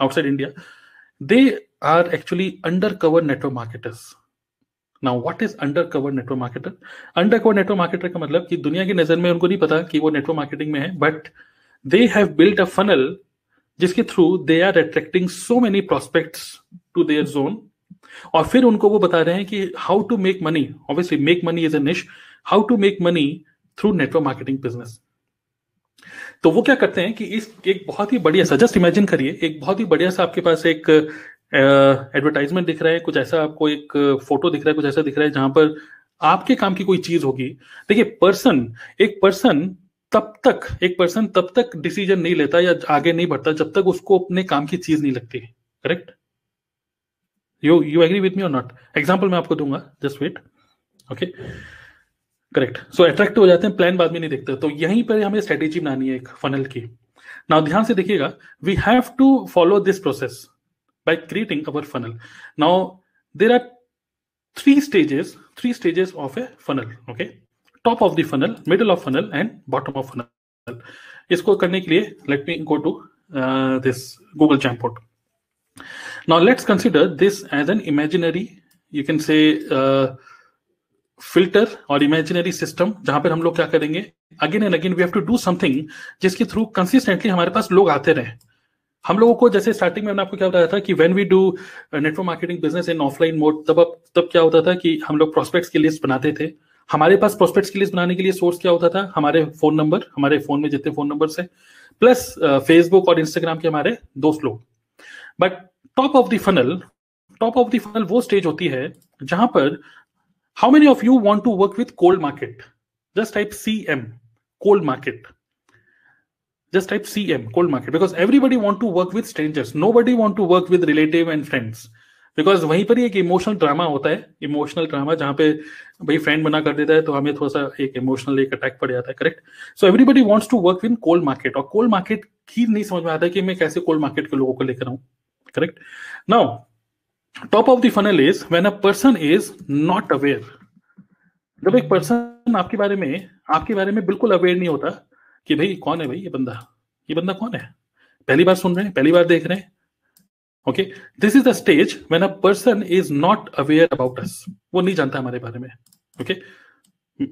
S1: outside India, they are actually undercover network marketers. Now what is undercover network marketer? Undercover network marketer का मतलब कि दुनिया की नजर में उनको नहीं पता कि वो नेटवर्क मार्केटिंग में है, but they have built a funnel जिसके through they are attracting so many prospects to their zone, और फिर उनको वो बता रहे हैं कि how to make money, obviously make money is a niche, how to make money through network marketing business। तो वो क्या करते हैं कि इस एक बहुत ही बढ़िया सा, जस्ट इमेजिन करिए, एक बहुत ही बढ़िया सा आपके पास एक एडवर्टाइजमेंट दिख रहा है, कुछ ऐसा आपको एक फोटो दिख रहा है, कुछ ऐसा दिख रहा है जहां पर आपके काम की कोई चीज होगी। देखिए एक पर्सन तब तक डिसीजन नहीं लेता या आगे नहीं बढ़ता जब तक उसको अपने काम की चीज नहीं लगती, correct. You agree with me और नॉट? एग्जाम्पल मैं आपको दूंगा, just wait, okay, correct. So attract हो जाते हैं, प्लान बाद में नहीं देखते। तो यहीं पर हमें स्ट्रेटेजी बनानी है एक फनल की। नाउ ध्यान से देखिएगा, we have to follow this process by creating our funnel. Now there are 3 stages three stages of a funnel. Okay, top of the funnel, middle of funnel, and bottom of funnel. इसको करने के लिए let me go to this Google Jamboard. Now let's consider this as an imaginary, you can say filter or imaginary system, जहां पर हम लोग क्या करेंगे, again and again we have to do something जिसके थ्रू कंसिस्टेंटली हमारे पास लोग आते रहे. हम लोगों को जैसे स्टार्टिंग में मैंने आपको क्या बताया था कि when we do network marketing business in offline mode, तब क्या होता था कि हम लोग प्रोस्पेक्ट्स की लिस्ट बनाते थे. हमारे पास प्रोस्पेक्ट्स की लिस्ट बनाने के लिए सोर्स क्या होता था, हमारे फोन नंबर, हमारे फोन में जितने फोन नंबर है, प्लस फेसबुक और इंस्टाग्राम के हमारे दोस्त लोग. But top of the funnel वो स्टेज होती है जहां पर how many of you want to work with cold market. Just type CM, cold market. Just type CM, cold market, because everybody want to work with strangers. Nobody want to work with relative and friends. Because वहीं पर ही एक emotional drama होता है, emotional drama जहां पे भाई friend बना कर देता है तो हमें थोड़ा सा एक इमोशनल एक अटैक पड़ जाता है. Correct. So everybody wants to work with cold market, और कोल्ड मार्केट ही नहीं समझ में आता है कि मैं कैसे कोल्ड मार्केट के लोगों को लेकर आऊं. Correct. Now top of the funnel is when a person is not aware. जब एक पर्सन आपके बारे में बिल्कुल अवेयर नहीं होता कि भाई कौन है भाई ये बंदा कौन है, पहली बार सुन रहे हैं, पहली बार देख रहे हैं. Okay, this is the stage when a person is not aware about अस. वो नहीं जानता हमारे बारे में. ओके,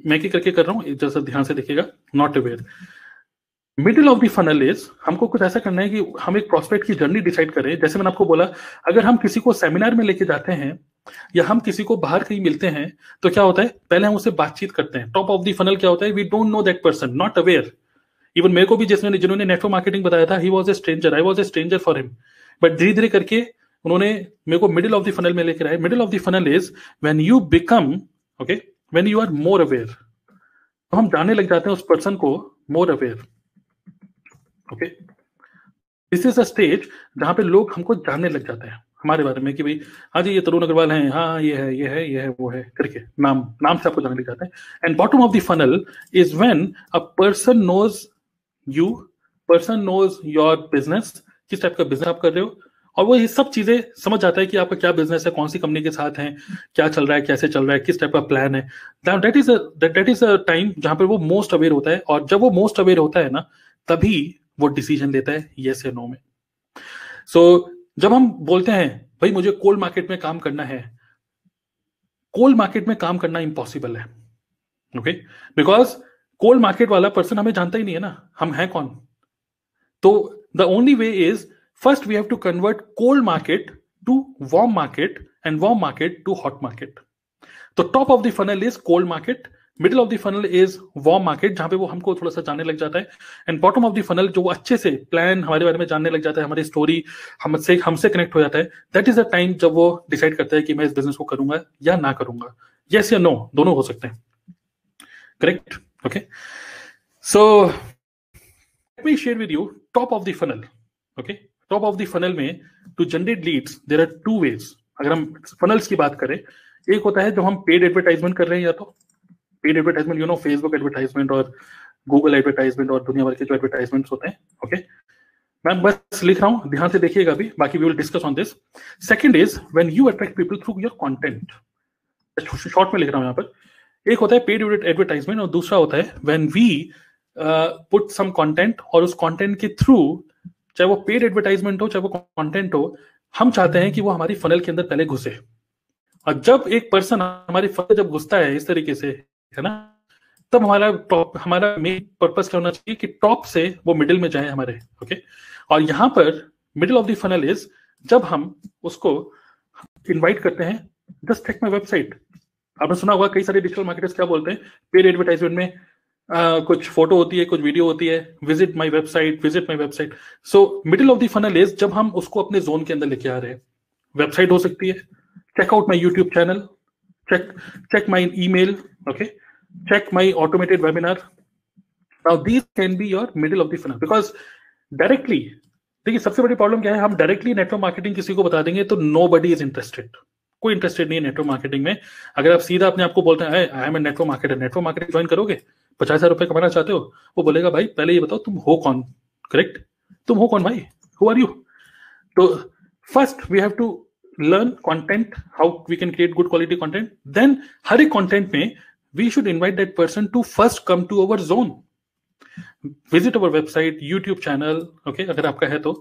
S1: मैं क्या करके कर रहा हूं, जैसा ध्यान से देखिएगा. Not aware. Middle of the funnel is हमको कुछ ऐसा करना है कि हम एक प्रोस्पेक्ट की जर्नी डिसाइड करें. जैसे मैंने आपको बोला, अगर हम किसी को सेमिनार में लेके जाते हैं या हम किसी को बाहर कहीं मिलते हैं तो क्या होता है, पहले हम उससे बातचीत करते हैं. टॉप ऑफ द फनल क्या होता है, we don't know that person, not aware. Even मेरे को भी जिन्होंने नेटवर्क मार्केटिंग बताया था, he was a stranger, I was a stranger for him. But धीरे धीरे करके उन्होंने मेरे को मिडिल ऑफ द फनल में लेकर आए. Middle of the funnel is when you become, okay, when you are more aware. तो हम जानने लग जाते हैं उस पर्सन को, more aware. Okay, this is a stage जहां पे लोग हमको जानने लग जाते हैं हमारे बारे में कि भाई हाँ जी ये तरुण अग्रवाल हैं, हाँ ये है वो है करके नाम से आपको जानने लग जाता है. And bottom of the funnel is when a person knows you, person knows your business, किस टाइप का बिजनेस आप कर रहे हो, और वो ये सब चीजें समझ जाता है कि आपका क्या बिजनेस है, कौन सी कंपनी के साथ है, क्या चल रहा है, कैसे चल रहा है, किस टाइप का प्लान है. दैट इज अ टाइम जहां पर वो मोस्ट अवेयर होता है. और जब वो मोस्ट अवेयर होता है ना, तभी वो डिसीजन लेता है यस या नो में. सो जब हम बोलते हैं भाई मुझे कोल्ड मार्केट में काम करना है, कोल्ड मार्केट में काम करना इम्पॉसिबल है. ओके, बिकॉज कोल्ड मार्केट वाला पर्सन हमें जानता ही नहीं है ना, हम हैं कौन. तो the only way is first we have to convert cold market to warm market and warm market to hot market. तो top of the funnel is cold market, middle of the funnel is warm market जहां पे वो हमको थोड़ा सा जानने लग जाता है, and bottom of the funnel जो वो अच्छे से प्लान हमारे बारे में जानने लग जाता है, हमारी स्टोरी हमसे कनेक्ट हो जाता है. दैट इज द टाइम जब वो डिसाइड करता है कि मैं इस बिजनेस को करूंगा या ना करूंगा, यस या नो, दोनों हो सकते हैं. Correct. Okay, so let me share with you top of the funnel. Okay, top of the funnel में to generate leads there are two ways. अगर हम फनल्स की बात करें, एक होता है जो हम पेड एडवर्टाइजमेंट कर रहे हैं, या तो paid advertisement, you know, Facebook advertisement और गूगल एडवर्टाइजमेंट और दुनिया भर के जो एडवर्टाइजमेंट्स होते हैं. ओके, मैं बस लिख रहा हूं, ध्यान से देखिएगा अभी, बाकी we will discuss on this. Second is when you attract people through your content. Short में लिख रहा हूं यहाँ पर. एक होता है पेड एडवर्टाइजमेंट और दूसरा होता है when we put some content, और उस कंटेंट के थ्रू, चाहे वो पेड एडवर्टाइजमेंट हो चाहे वो कंटेंट हो, हम चाहते हैं कि वो हमारी फनल के अंदर पहले घुसे. और जब एक पर्सन हमारी फनल जब घुसता है इस तरीके से, है ना, तब हमारा मेन पर्पस क्या होना चाहिए कि टॉप से वो मिडिल में जाए हमारे. ओके, और यहां पर middle of the funnel is जब हम उसको इनवाइट करते हैं, जस्ट चेक माय वेबसाइट. आपने सुना होगा कई सारे डिजिटल मार्केटर्स क्या बोलते हैं पेड एडवर्टाइजमेंट में, कुछ फोटो होती है, कुछ वीडियो होती है, visit my website. So middle of the funnel is जब हम उसको अपने जोन के अंदर लेके आ रहे हैं. वेबसाइट हो सकती है, check out my YouTube channel, check my email, okay, check my automated webinar. Now these can be your middle of the funnel, because directly, देखिए सबसे बड़ी प्रॉब्लम क्या है, हम डायरेक्टली नेटवर्क मार्केटिंग किसी को बता देंगे तो nobody is interested. कोई इंटरेस्टेड नहीं है नेटवर्क मार्केटिंग में. अगर आप सीधा अपने आपको बोलते हैं I am a network marketing join करोगे, 50,000 रुपए कमाना चाहते हो, वो बोलेगा भाई पहले ये बताओ तुम हो कौन. करेक्ट, तुम हो कौन भाई, हु आर यू. तो first we have to learn content, how we can create good quality content. Then हर एक content में we should invite that person to first come to our zone, visit our website, YouTube channel, okay, अगर आपका है तो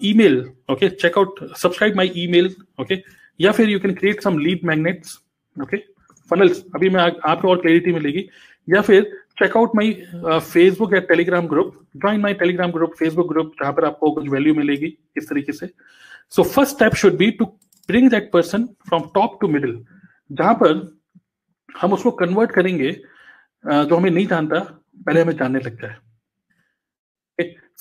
S1: email, okay, check out, subscribe my email, okay, या फिर you can create some lead magnets, okay, funnels, अभी मैं आपको और clarity मिलेगी, या फिर check out my Facebook या Telegram group, join my Telegram group, Facebook group, जहाँ पर आपको कुछ value मिलेगी इस तरीके से. So first step should be to bring that person from top to middle, जहां पर हम उसको कन्वर्ट करेंगे जो हमें नहीं जानता पहले हमें जानने लग जाए.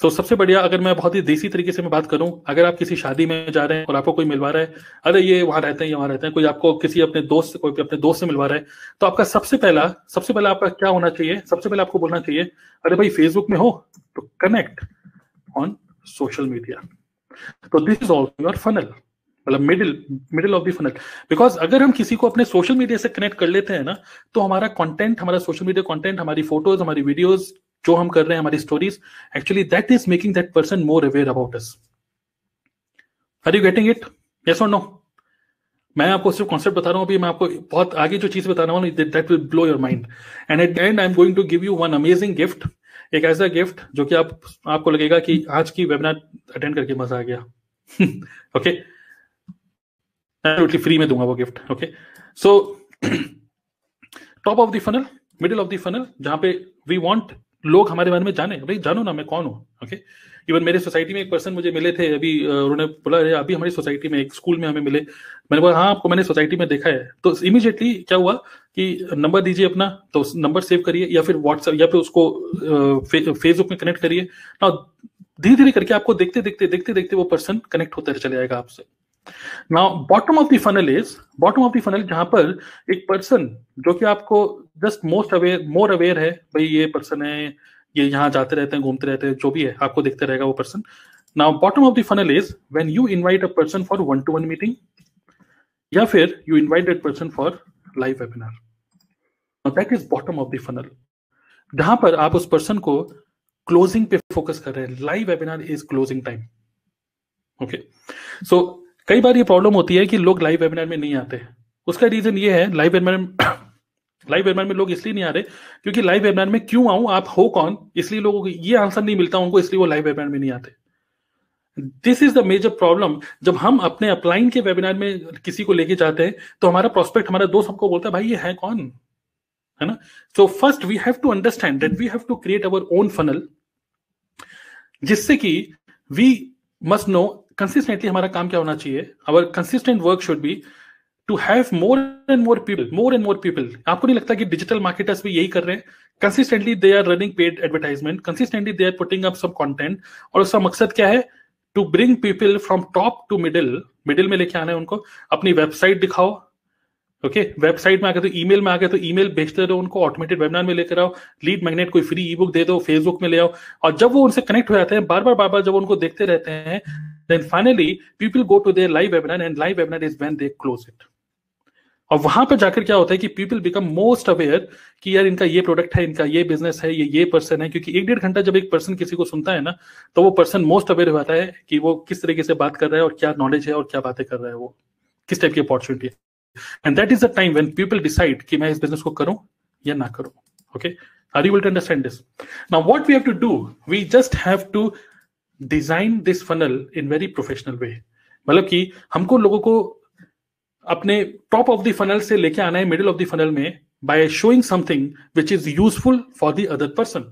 S1: So सबसे बढ़िया, अगर मैं बहुत ही देसी तरीके से मैं बात करूं, अगर आप किसी शादी में जा रहे हैं और आपको कोई मिलवा रहा है, अरे ये वहां रहते हैं, ये वहां रहते हैं, कोई आपको किसी अपने दोस्त से मिलवा रहा है, तो आपका सबसे पहला आपका क्या होना चाहिए? सबसे पहले आपको बोलना चाहिए, अरे भाई फेसबुक में हो तो कनेक्ट ऑन सोशल मीडिया. तो this is also your funnel, मतलब middle of the funnel. Because अगर हम किसी को अपने सोशल मीडिया से कनेक्ट कर लेते हैं ना, तो हमारा कंटेंट, हमारा सोशल मीडिया कंटेंट, हमारी फोटोज, हमारी वीडियोस जो हम कर रहे हैं, हमारी stories, actually that is making that person more aware about us. Are you getting it? Yes और नो? मैं आपको सिर्फ कॉन्सेप्ट बता रहा हूं, अभी मैं आपको बहुत आगे जो चीज बता रहा हूं, that will blow your mind. And at the end I am going to give you one amazing gift, एक ऐसा गिफ्ट जो कि आपको लगेगा कि आज की वेबिनार अटेंड करके मजा आ गया. ओके, एब्सोल्युटली फ्री में दूंगा वो gift. Okay, so top of the funnel, middle of the funnel, जहां पे वी वांट लोग हमारे बारे में जाने, भाई जानो ना मैं कौन हूं. ओके, इवन मेरे सोसाइटी में एक पर्सन मुझे मिले थे अभी, उन्होंने बोला अभी हमारी सोसाइटी में एक स्कूल में हमें मिले. मैंने बोला हाँ आपको मैंने सोसाइटी में देखा है. तो इमीडिएटली क्या हुआ कि नंबर दीजिए अपना, तो नंबर सेव करिए, या फिर व्हाट्सएप, या फिर उसको फेसबुक में कनेक्ट करिए ना. धीरे धीरे करके आपको देखते देखते वो पर्सन कनेक्ट होता चले जाएगा आपसे. Now bottom of the funnel, जहां पर एक पर्सन जो कि आपको जस्ट मोर अवेयर है, भाई ये पर्सन है, ये यहाँ जाते रहते हैं, घूमते रहते हैं, जो भी है आपको देखते रहेगा वो person. Now bottom of the funnel is when you invite a person for 1-to-1 meeting, या फिर you invite that person for live webinar. Now that is bottom of the funnel, जहां पर आप उस पर्सन को क्लोजिंग पे focus कर रहे हैं. Live webinar is closing time. Okay, so कई बार ये प्रॉब्लम होती है कि लोग लाइव वेबिनार में नहीं आते. उसका रीजन ये है, लाइव वेबिनार में लोग इसलिए नहीं आ रहे क्योंकि लाइव वेबिनार में क्यों आऊं, आप हो कौन, इसलिए लोगों को ये आंसर नहीं मिलता उनको, इसलिए वो लाइव वेबिनार में नहीं आते. This is the major problem. जब हम अपने अपलाइन के वेबिनार में किसी को लेके जाते हैं तो हमारा प्रोस्पेक्ट, हमारा दोस्त हमको बोलता है भाई ये है कौन, है ना. So first we have to understand that we have to create our own funnel, जिससे कि वी मस्ट नो कंसिस्टेंटली हमारा काम क्या होना चाहिए. Our consistent work should be to have more and more people. आपको नहीं लगता कि डिजिटल मार्केटर्स भी यही कर रहे हैं? Consistently they are running paid advertisement, consistently they are putting up some content, और उसका मकसद क्या है? To bring people from top to middle में लेके आना है उनको. अपनी वेबसाइट दिखाओ, ओके, वेबसाइट में आ गए तो ईमेल में आ गए तो ईमेल भेजते रहो उनको, ऑटोमेटेड वेबिनार में लेकर आओ, लीड मैग्नेट कोई फ्री ई बुक दे दो, फेसबुक में ले आओ, और जब वो उनसे कनेक्ट हो जाते हैं बार बार जब उनको देखते रहते हैं, then finally people go to their live webinar, and live webinar is when they close it. और वहां पर जाकर क्या होता है कि पीपल बिकम मोस्ट अवेयर कि यार इनका ये प्रोडक्ट है, इनका ये बिजनेस है, ये पर्सन है. क्योंकि 1-1.5 घंटा जब एक पर्सन किसी को सुनता है ना, तो वो पर्सन मोस्ट अवेयर होता है कि वो किस तरीके से बात कर रहा है और क्या नॉलेज है और क्या बातें कर रहा है, वो किस टाइप की अपॉर्चुनिटी है. And that is the time when people decide कि मैं इस बिजनेस को करूं या ना करूं. Okay, are you able to understand this? Now what we have to do, we just have to design this funnel in very professional way. मतलब कि हमको लोगों को अपने टॉप ऑफ द फनल से लेके आना है मिडिल ऑफ द फनल में, by showing something which is useful for the other person.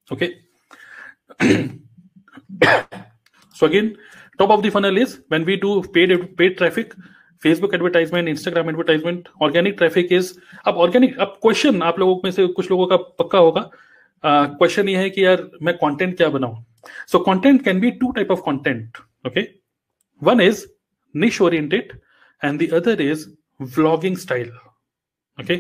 S1: Okay, so again top of the funnel is when we do paid traffic, Facebook advertisement, Instagram advertisement. Organic traffic is, अब question आप लोगों में से कुछ लोगों का पक्का होगा, क्वेश्चन ये है कि यार मैं कंटेंट क्या बनाऊं. So content can be 2 type of content. Okay, one is niche oriented and the other is vlogging style. Okay,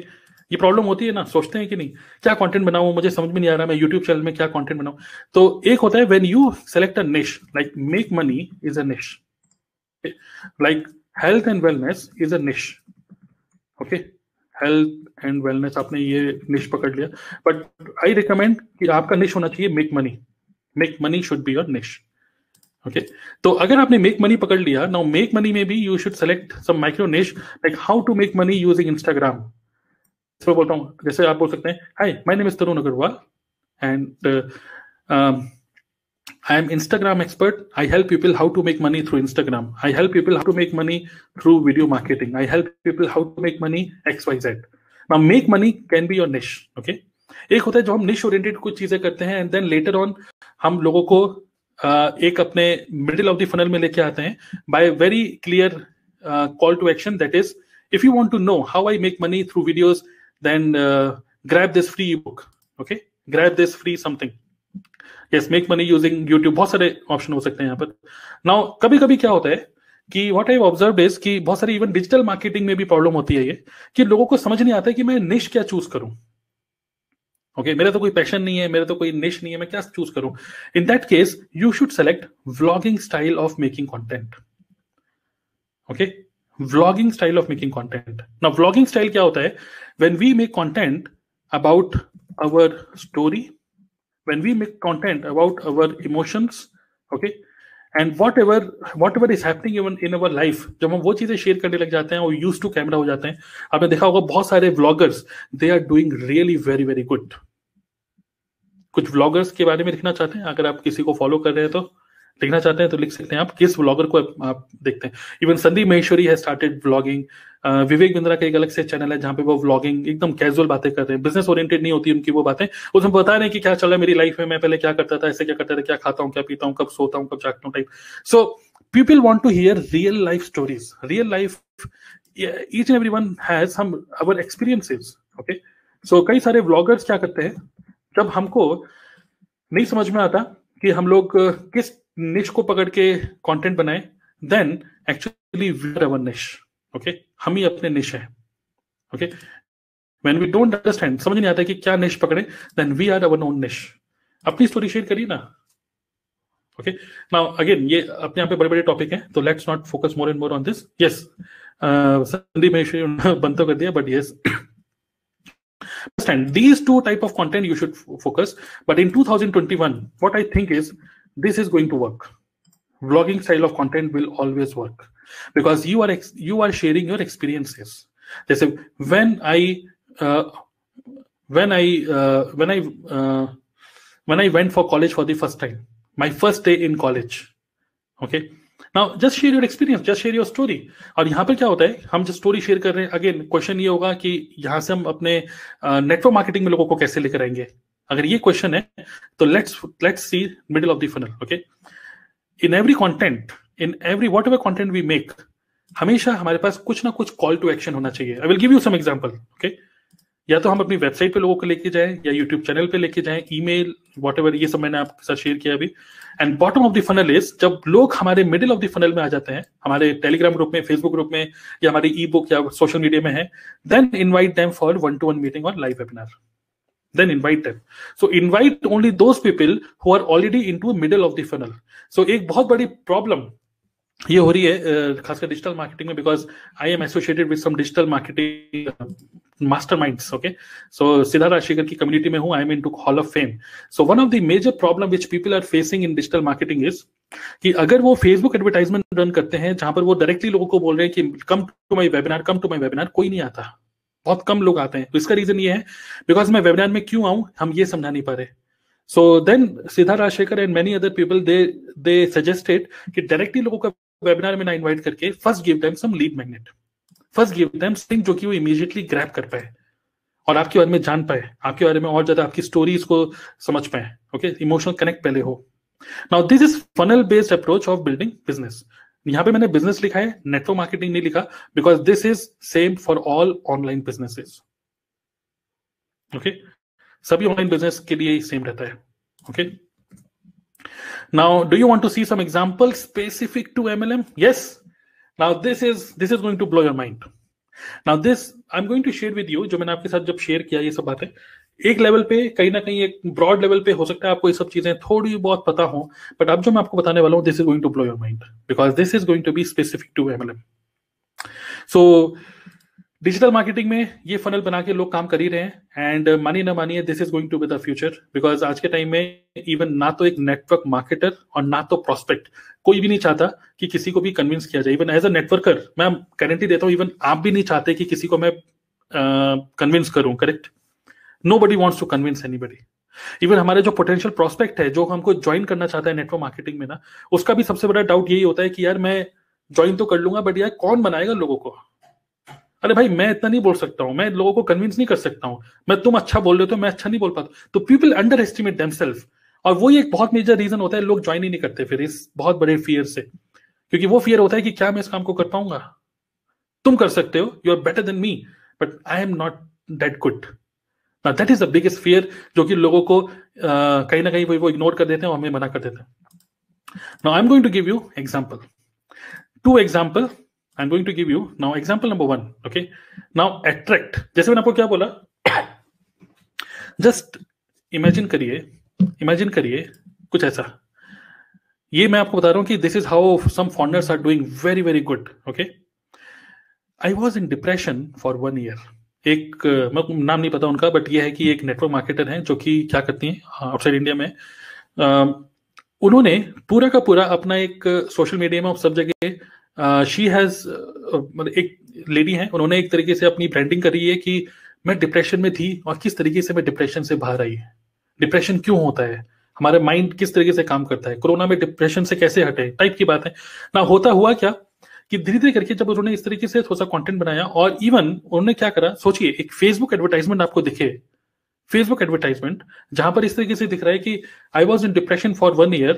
S1: ये प्रॉब्लम होती है ना, सोचते हैं कि नहीं क्या कंटेंट बनाऊं, मुझे समझ में नहीं आ रहा मैं यूट्यूब चैनल में क्या कंटेंट बनाऊं. तो एक होता है when you select a niche, like make money is a niche, okay? Like health and wellness is a niche. Okay, health and wellness आपने ये niche पकड़ लिया, but I recommend कि आपका niche होना चाहिए make money. Make money should be your niche. Okay तो अगर आपने मेक मनी पकड़ लिया, नाउ मेक मनी में भी you should select some micro niche, like how to make money using Instagram. इसमें बोलता हूँ, जैसे आप बोल सकते हैं, hi my name is Tarun Agarwal and I am Instagram expert. I help people how to make money through Instagram. I help people how to make money through video marketing. I help people how to make money XYZ. Now make money can be your niche. Okay. एक होता है जो हम निश oriented कुछ चीजें करते हैं एंड देन लेटर ऑन हम लोगों को एक अपने मिडिल ऑफ द फनल में लेके आते हैं by very clear call to action, that is if you want to know how I make money through videos then grab this free book. Okay, grab this free something. Yes, make money using YouTube, बहुत सारे option हो सकते हैं यहाँ पर। Now कभी कभी क्या होता है कि व्हाट आई ऑब्जर्व्ड इज कि बहुत सारी इवन डिजिटल मार्केटिंग में भी प्रॉब्लम होती है ये कि लोगों को समझ नहीं आता है कि मैं निश क्या चूज करूं। ओके, मेरा तो कोई पैशन नहीं है, मेरा तो कोई निश नहीं है, मैं क्या चूज करूं। In that case you should select vlogging style of making content. Okay, vlogging style of making content. Now vlogging style क्या होता है, when we make content about our story, when we make content about our emotions, okay, and whatever is happening even in our life, जब हम वो चीजें share करने लग जाते हैं और यूज टू कैमरा हो जाते हैं, आपने देखा होगा बहुत सारे vloggers they are doing really very very good. कुछ व्लॉगर्स के बारे में लिखना चाहते हैं, अगर आप किसी को फॉलो कर रहे हैं तो लिखना चाहते हैं तो लिख सकते हैं आप, किस व्लॉगर को आप देखते हैं। Even Sandeep Maheshwari has started vlogging, Vivek Bindra का एक अलग से चैनल है जहां पे वो व्लॉगिंग एकदम कैजुअल बातें कर रहे हैं, बिजनेस ओरिएंटेड नहीं होती उनकी वो बातें, उसमें बता रहे हैं कि क्या चल रहा है मेरी लाइफ में, मैं पहले क्या करता था, ऐसे क्या करता था, क्या खाता हूँ, क्या पीता हूँ, कब सोता हूँ, कब जागता हूँ type. So people want to hear real life stories, real life, each and everyone has some our experiences. Okay, so कई सारे व्लॉगर्स क्या करते हैं, जब हमको नहीं समझ में आता कि हम लोग किस निश को पकड़ के कंटेंट बनाए, then actually we are our niche. Okay, हम ही अपने निश है। Okay, when we don't understand, समझ नहीं आता कि क्या निश पकड़े, then we are our own niche. अपनी स्टोरी शेयर करिए ना। ओके, नाउ अगेन ये अपने यहाँ पे बड़े बड़े टॉपिक हैं, तो let's not focus more and more on this. Yes, Sandeep Maheshwari बंद तो कर दिया, but yes, understand these two type of content you should focus, but in 2021 what I think is this is going to work. Vlogging style of content will always work because you are sharing your experiences. Jaise when I went for college for the first time, my first day in college, okay, now just share your experience, just share your story. और यहाँ पर क्या होता है, हम जो story share कर रहे हैं, अगेन क्वेश्चन ये होगा कि यहाँ से हम अपने नेटवर्क मार्केटिंग में लोगों को कैसे लेकर आएंगे। अगर ये क्वेश्चन है तो let's see middle of the funnel. Okay, in every content, in every whatever content we make, हमेशा हमारे पास कुछ ना कुछ कॉल टू एक्शन होना चाहिए। I will give you some example. Okay, या तो हम अपनी वेबसाइट पे लोगों को लेके जाएं, या यूट्यूब चैनल पे लेके जाएं, ईमेल, व्हाटएवर, ये सब मैंने आपके साथ शेयर किया अभी। And bottom of the funnel is जब लोग हमारे मिडिल ऑफ द फनल में आ जाते हैं, हमारे टेलीग्राम ग्रुप में, फेसबुक ग्रुप में, या हमारी ई बुक या सोशल मीडिया में है, then invite them for 1-to-1 meeting और live webinar. Then invite them. So invite only those people who are already into middle of the funnel. So एक बहुत बड़ी प्रॉब्लम ये हो रही है खासकर डिजिटल मार्केटिंग में, because I am associated with some digital marketing masterminds. Okay, so Siddharth Rajshekhar की कम्युनिटी में हूं, I am into hall of fame. So one of the major problem which people are facing in digital marketing is कि अगर वो Facebook advertisement run करते हैं जहां पर वो डायरेक्टली लोगों को बोल रहे हैं कि come to my webinar, come to my webinar, कोई नहीं आता, बहुत कम लोग आते हैं। तो इसका रीजन ये है बिकॉज मैं वेबिनार में क्यों आऊं, हम ये समझा नहीं पा रहे। So then Siddharth Rajshekhar and many other people they suggested कि डायरेक्टली लोगों का वेबिनार में ना इनवाइट करके first give them some lead magnet, first give them something जो कि वो इमीडिएटली ग्रैब कर पाए और आपके बारे में जान पाए, आपके बारे में और ज्यादा आपकी स्टोरीज को समझ पाए। ओके, इमोशनल कनेक्ट पहले हो। Now this is funnel based approach of building business. यहां पे मैंने बिजनेस लिखा है, नेटवर्क मार्केटिंग नहीं लिखा, because this is same for all online businesses. Okay, सभी ऑनलाइन बिजनेस के लिए सेम रहता है। Okay, now do you want to see some example specific to MLM? Yes, now this is going to blow your mind. Now this I am going to share with you, जो मैंने आपके साथ जब share किया ये सब बातें, एक लेवल पे कहीं ना कहीं एक ब्रॉड लेवल पे हो सकता है आपको ये सब चीजें थोड़ी बहुत पता हो, बट अब जो मैं आपको बताने वाला हूं, this is going to blow your mind because this is going to be specific to MLM. So digital marketing में ये फनल बना के लोग काम कर ही रहे हैं, एंड मानिए ना मानिए, this is going to be the future, because आज के टाइम में इवन ना तो एक नेटवर्क मार्केटर और ना तो प्रॉस्पेक्ट, कोई भी नहीं चाहता कि किसी को भी कन्विंस किया जाए। इवन एज अ नेटवर्कर मैं गारंटी देता हूँ, इवन आप भी नहीं चाहते कि किसी को मैं कन्विंस करूं, correct? Nobody wants to convince anybody. Even हमारे जो पोटेंशियल प्रॉस्पेक्ट है, जो हमको ज्वाइन करना चाहता है नेटवर्क मार्केटिंग में ना, उसका भी सबसे बड़ा डाउट यही होता है कि यार मैं ज्वाइन तो कर लूंगा, बट यार कौन बनाएगा लोगों को? अरे भाई मैं इतना नहीं बोल सकता हूं, मैं लोगों को कन्विंस नहीं कर सकता हूं, मैं तुम अच्छा बोल रहे हो तो मैं अच्छा नहीं बोल पाता। तो पीपल अंडर एस्टिमेट देमसेल्फ, और वो एक बहुत मेजर रीजन होता है लोग ज्वाइन ही नहीं करते फिर इस बहुत बड़े फियर से, क्योंकि वो फियर होता है कि क्या मैं इस काम को कर पाऊंगा? तुम कर सकते हो, you are better than me, but I am not that good. Now that is the biggest fear, जो कि लोगों को कहीं ना कहीं वो इग्नोर कर देते हैं और हमें मना कर देते हैं। Now I'm going to give you example, two example I'm going to give you now. Example number 1, okay? Now attract, जैसे मैंने आपको क्या बोला, जस्ट इमेजिन करिए कुछ ऐसा। ये मैं आपको बता रहा हूं कि this is how some founders are doing very very good, okay? I was in depression for 1 year। एक मैं नाम नहीं पता उनका, बट ये है कि एक नेटवर्क मार्केटर हैं जो कि क्या करती हैं आउटसाइड इंडिया में। उन्होंने पूरा का पूरा अपना एक सोशल मीडिया में सब जगह शी हैज, मतलब एक लेडी है, उन्होंने एक तरीके से अपनी ब्रांडिंग करी है कि मैं डिप्रेशन में थी और किस तरीके से मैं डिप्रेशन से बाहर आई। डिप्रेशन क्यों होता है, हमारा माइंड किस तरीके से काम करता है, कोरोना में डिप्रेशन से कैसे हटे टाइप की बात है ना। होता हुआ क्या कि धीरे धीरे करके जब उन्होंने इस तरीके से थोड़ा सा कंटेंट बनाया, और इवन उन्होंने क्या करा, सोचिए एक फेसबुक एडवर्टाइजमेंट आपको दिखे, फेसबुक एडवर्टाइजमेंट जहां पर इस तरीके से दिख रहा है कि आई was in depression for 1 year,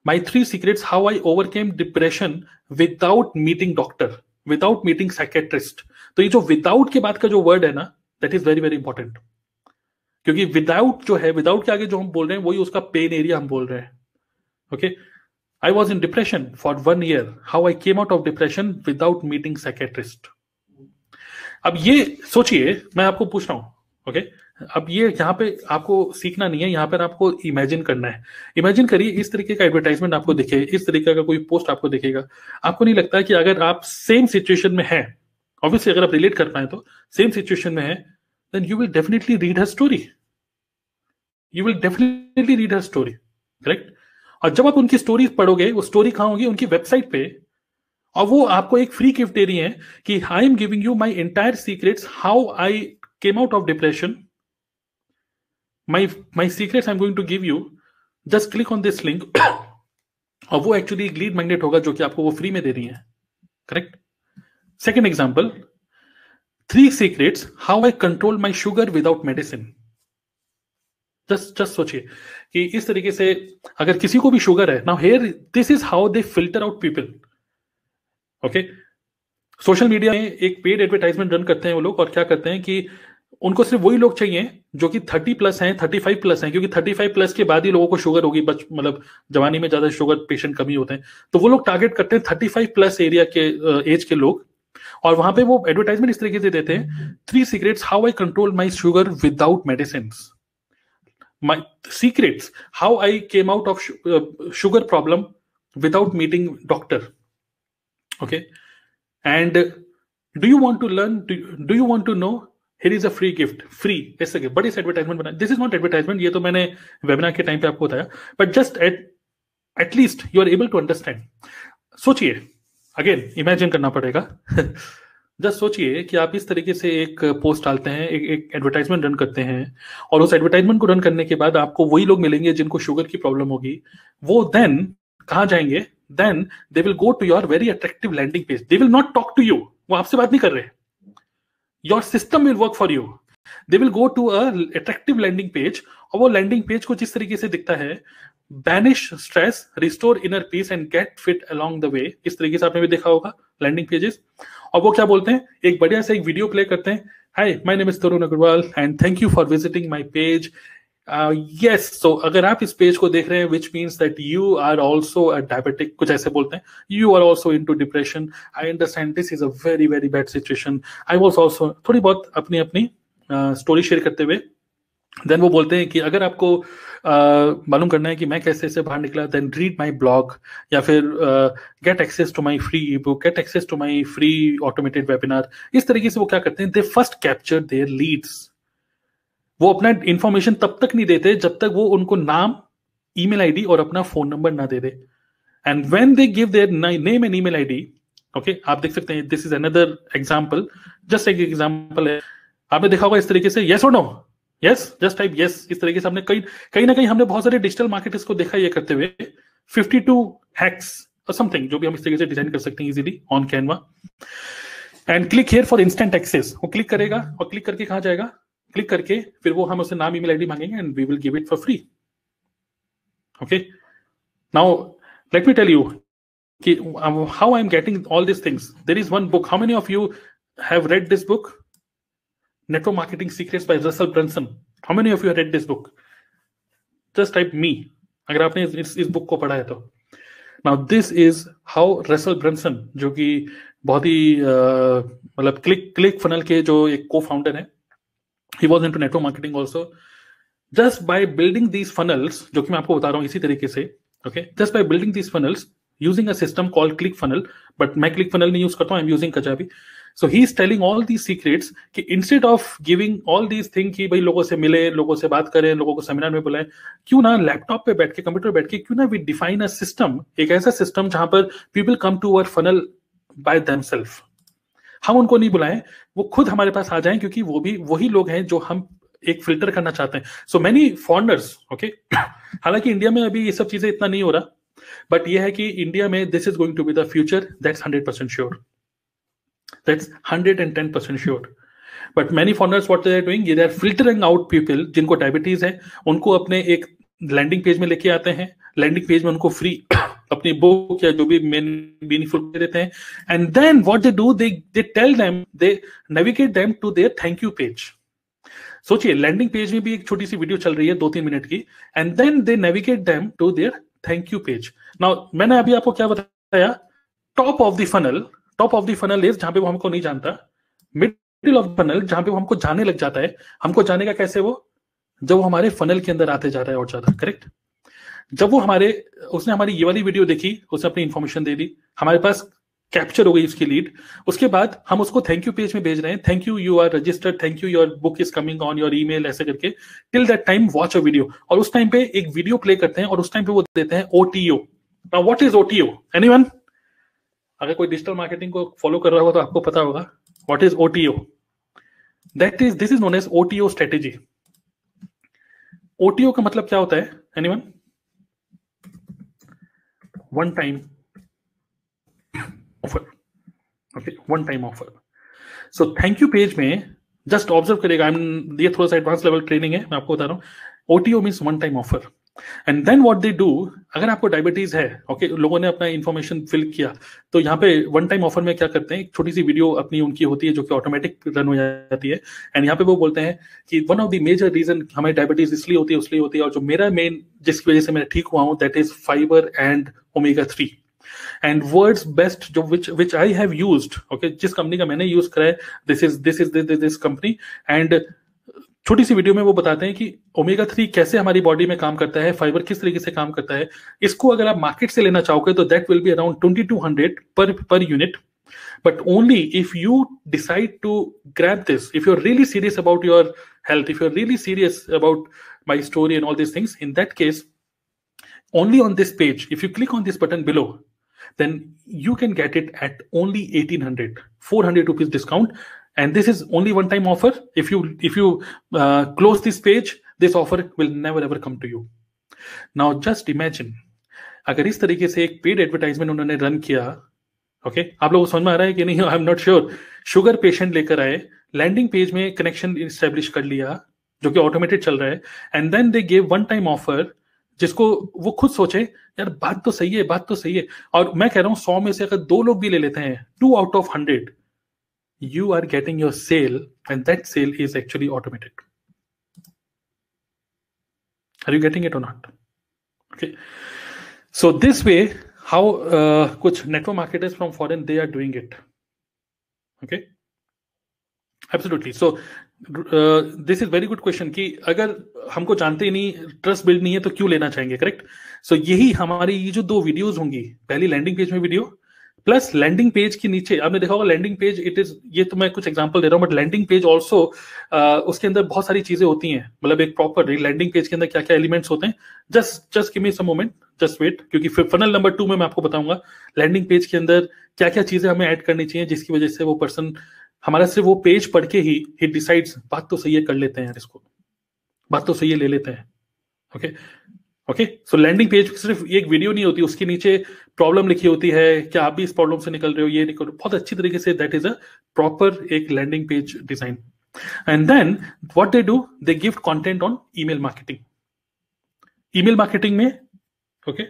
S1: my 3 secrets how I overcame depression without meeting doctor, without meeting psychiatrist. तो ये जो विदाउट के बाद का जो वर्ड है ना, that is very very important, क्योंकि विदाउट जो है, विदाउट के आगे जो हम बोल रहे हैं वही उसका पेन एरिया हम बोल रहे हैं, okay? I was in depression for 1 year. How I came out of depression without meeting psychiatrist. अब ये सोचिए, मैं आपको पूछ रहा हूं, ओके? अब ये यहाँ पे आपको सीखना नहीं है, यहाँ पर आपको इमेजिन करना है। इमेजिन करिए इस तरीके का एडवर्टाइजमेंट आपको दिखे, इस तरीके का कोई पोस्ट आपको दिखेगा। आपको नहीं लगता कि अगर आप सेम सिचुएशन में है, ऑब्वियसली अगर आप रिलेट कर पाए तो सेम सिचुएशन में है, then you will definitely read her story, you will definitely read her story, correct? और जब आप उनकी स्टोरी पढ़ोगे, वो स्टोरी कहां होगी? उनकी वेबसाइट पे, और वो आपको एक फ्री गिफ्ट दे रही है कि I am giving you my entire secrets how I came out of depression, my secrets I am going to give you, just click on this link. और वो एक्चुअली एक लीड मैग्नेट होगा जो कि आपको वो फ्री में दे रही है, correct? Second example, 3 secrets how I control my sugar without medicine. Just सोचिए कि इस तरीके से अगर किसी को भी शुगर है, now here this is how they filter out people, okay? Social media में एक पेड एडवर्टाइजमेंट रन करते हैं वो लोग, और क्या करते हैं कि उनको सिर्फ वही लोग चाहिए जो कि 30+ हैं, 35+ हैं, क्योंकि 35+ के बाद ही लोगों को शुगर होगी, मतलब जवानी में ज्यादा शुगर पेशेंट कम ही होते हैं, तो वो लोग टारगेट करते हैं 35+ एरिया के एज के लोग, और वहां पे वो एडवर्टाइजमेंट इस तरीके से देते हैं, 3 secrets how I control my sugar without medicine, my secrets how I came out of sugar problem without meeting doctor, okay? And do you want to learn, do you want to know, here is a free gift, free ऐसे के बड़े से advertisement बना। This is not advertisement, ये तो मैंने webinar के time पे आपको बताया, but just at least you are able to understand. सोचिए, अगेन इमेजिन करना पड़ेगा। जस्ट सोचिए कि आप इस तरीके से एक पोस्ट डालते हैं, एक एडवर्टाइजमेंट रन करते हैं, और उस एडवर्टाइजमेंट को रन करने के बाद आपको वही लोग मिलेंगे जिनको शुगर की प्रॉब्लम होगी। वो देन कहां जाएंगे? Then they will go to your very attractive landing page, they will not talk to you, वो आपसे बात नहीं कर रहे, your system will work for you, they will go to a attractive landing page, और वो लैंडिंग पेज को जिस तरीके से दिखता है, banish stress, restore inner peace and get fit along the way, इस तरीके से आपने भी देखा होगा लैंडिंग पेजेस। और वो क्या बोलते हैं, एक बढ़िया से एक वीडियो प्ले करते हैं, hi my name is Tarun Agarwal and thank you for visiting my page, yes, so अगर आप इस पेज को देख रहे हैं, which means that you are also a diabetic, कुछ ऐसे बोलते हैं, you are also into depression, I understand this is a very very bad situation, I was also, थोड़ी बहुत अपनी स्टोरी शेयर करते हुए देन वो बोलते हैं कि अगर आपको मालूम करना है कि मैं कैसे से बाहर निकला, देन रीड माई ब्लॉग, या फिर get access to my free e book, get access to my free automated webinar. इस तरीके से वो क्या करते हैं, they first capture their leads. वो अपना इंफॉर्मेशन तब तक नहीं देते जब तक वो उनको नाम, ईमेल आईडी और अपना फोन नंबर ना दे दे। And when they give their name and email ID, okay, आप देख सकते हैं, this is another example, just एक एग्जांपल है। आपने देखा होगा इस तरीके से, यस और no, yes, just type yes. इस तरीके से हमने कहीं ना कहीं हमने बहुत सारे डिजिटल मार्केटर्स को देखा ये करते हुए। 52 हैक्स और समथिंग जो भी हम इस तरीके से डिजाइन कर सकते हैं easily on Canva. And click here for instant access, वो क्लिक करेगा और क्लिक करके कहां जाएगा, क्लिक करके फिर वो हम उससे नाम ईमेल आईडी मांगेंगे and we will give it for free. Okay, now let me tell you how I'm getting all these things. There is one book. How many of you have read this book? Network Marketing Secrets by Russell Brunson. How many of you have read this book? Just type me. अगर आपने इस book को पढ़ा है तो। Now this is how Russell Brunson, जो कि बहुत ही मतलब क्लिक फनल के जो एक co-founder है, he was into network marketing also. Just by building these funnels, जो कि मैं आपको बता रहा हूँ इसी तरीके से, okay, just by building these funnels using a system called ClickFunnels, but मैं ClickFunnels नहीं यूज करता हूँ, I'm using Kajabi. So he is telling all these secrets कि instead of giving all these things कि भाई लोगों से मिले, लोगों से बात करें, लोगों को सेमिनार में बुलाएं, क्यों ना लैपटॉप पे बैठ के, कंप्यूटर पे बैठ के, क्यों ना we define a system, एक ऐसा सिस्टम जहां पर people come to our funnel by themselves. हम उनको नहीं बुलाएं, वो खुद हमारे पास आ जाएं, क्योंकि वो भी वही लोग हैं जो हम एक फिल्टर करना चाहते हैं। सो मेनी फॉरनर्स, ओके, हालांकि इंडिया में अभी ये सब चीजें इतना नहीं हो रहा, बट ये है कि इंडिया में this is going to be the future, that's 100% sure, that's 110% sure. But many foreigners what they are doing, they are filtering out people जिनको डायबिटीज है, उनको अपने एक लैंडिंग पेज में लेके आते हैं, लैंडिंग पेज में उनको फ्री अपनी बुक या जो भी मीनिंगफुल दे देते हैं, and then what they do, they tell them, they navigate them to their thank you page. सोचिए, लैंडिंग पेज में भी एक छोटी सी वीडियो चल रही है 2-3 मिनट की, and then they navigate them to their thank you page. Now मैंने अभी आपको क्या बताया, top of the funnel is जहां पे वो हमको नहीं जानता, मिडिल ऑफ फनल जहां पे वो हमको जाने लग जाता है। हमको जानेगा कैसे वो, जब वो हमारे फनल के अंदर आते जा रहा है और ज्यादा, करेक्ट। जब वो उसने हमारी ये वाली वीडियो देखी, उसने अपनी इंफॉर्मेशन दे दी, हमारे पास कैप्चर हो गई उसकी लीड, उसके बाद हम उसको थैंक यू पेज में भेज रहे हैं, thank you, you are registered, thank you, your book is coming on your email, ऐसे करके till that time watch a video. और उस टाइम पे एक वीडियो प्ले करते हैं और उस टाइम पे वो देते हैं OTO। Now what is OTO? Anyone? अगर कोई डिजिटल मार्केटिंग को फॉलो कर रहा होगा तो आपको पता होगा what is OTO। This is known as OTO strategy. OTO का मतलब क्या होता है? Anyone? One time offer, okay, one time offer. So thank you page में जस्ट ऑब्जर्व करेगा, ये थोड़ा सा एडवांस लेवल ट्रेनिंग है, मैं आपको बता रहा हूँ। OTO means one time offer. And then what they do, अगर आपको डायबिटीज है, ओके, लोगों ने अपना इंफॉर्मेशन फिल किया, तो यहाँ पे वन टाइम ऑफर में क्या करते हैं, एक छोटी सी वीडियो अपनी उनकी होती है जो कि ऑटोमेटिक रन हो जाती है, एंड यहाँ पे वो बोलते हैं कि one of the major reason हमें डायबिटीज इसलिए होती है, और जो मेरा मेन जिसकी वजह से मैं ठीक हुआ हूँ, that is fibre and omega-3 and words best जो विच आई हैव यूज्ड, ओके, जिस कंपनी का मैंने यूज करा है, दिस कंपनी। एंड छोटी सी वीडियो में वो बताते हैं कि omega-3 कैसे हमारी बॉडी में काम करता है, फाइबर किस तरीके से काम करता है। इसको अगर आप मार्केट से लेना चाहोगे तो that will be around 2200 per unit, but only if you decide to grab this, if you're really serious about your health, if you're really serious about my story and all these things, in that case, only on this page, if you click on this button below, then you can get it at only 1800, 400 rupees discount. And this is only one time offer. If you close this page, this offer will never ever come to you. Now just imagine, अगर इस तरीके से एक paid advertisement उन्होंने run किया, okay, आप लोगों को समझ में आ रहा है कि नहीं? I am not sure. Sugar patient लेकर आए, लैंडिंग पेज में कनेक्शन इस्टेब्लिश कर लिया जो कि ऑटोमेटेड चल रहा है, and then they give one time offer, जिसको वो खुद सोचे यार बात तो सही है, और मैं कह रहा हूं 100 में से अगर 2 लोग भी ले लेते हैं, 2 out of 100, you are getting your sale, and that sale is actually automated. Are you getting it or not? Okay, so this way how kuch network marketers from foreign, they are doing it. Okay, absolutely. So this is very good question कि अगर हमको जानते ही नहीं, trust build नहीं है, तो क्यों लेना चाहेंगे, करेक्ट. सो यही हमारी ये जो 2 वीडियोस होंगी, पहली लैंडिंग पेज में वीडियो प्लस लैंडिंग पेज के नीचे आपने देखा होगा लैंडिंग पेज, इट इज, ये तो मैं कुछ एग्जांपल दे रहा हूं, बट लैंडिंग पेज ऑल्सो उसके अंदर बहुत सारी चीजें होती हैं. मतलब एक प्रॉपर लैंडिंग पेज के अंदर क्या क्या एलिमेंट्स होते हैं. Just give me some moment, just wait, क्योंकि फनल नंबर 2 में मैं आपको बताऊंगा लैंडिंग पेज के अंदर क्या क्या चीजें हमें ऐड करनी चाहिए, जिसकी वजह से वो पर्सन हमारा सिर्फ वो पेज पढ़ के ही डिसाइड्स, बात तो सही है, कर लेते हैं इसको, बात तो सही है, ले लेते हैं. Okay okay. So landing page सिर्फ एक वीडियो नहीं होती, उसके नीचे प्रॉब्लम लिखी होती है, क्या आप भी इस प्रॉब्लम से निकल रहे हो, ये निकल, बहुत अच्छी तरीके से, दैट इज अ प्रॉपर एक landing page design. And then what they do, they give content on email marketing. Email marketing में, ओके,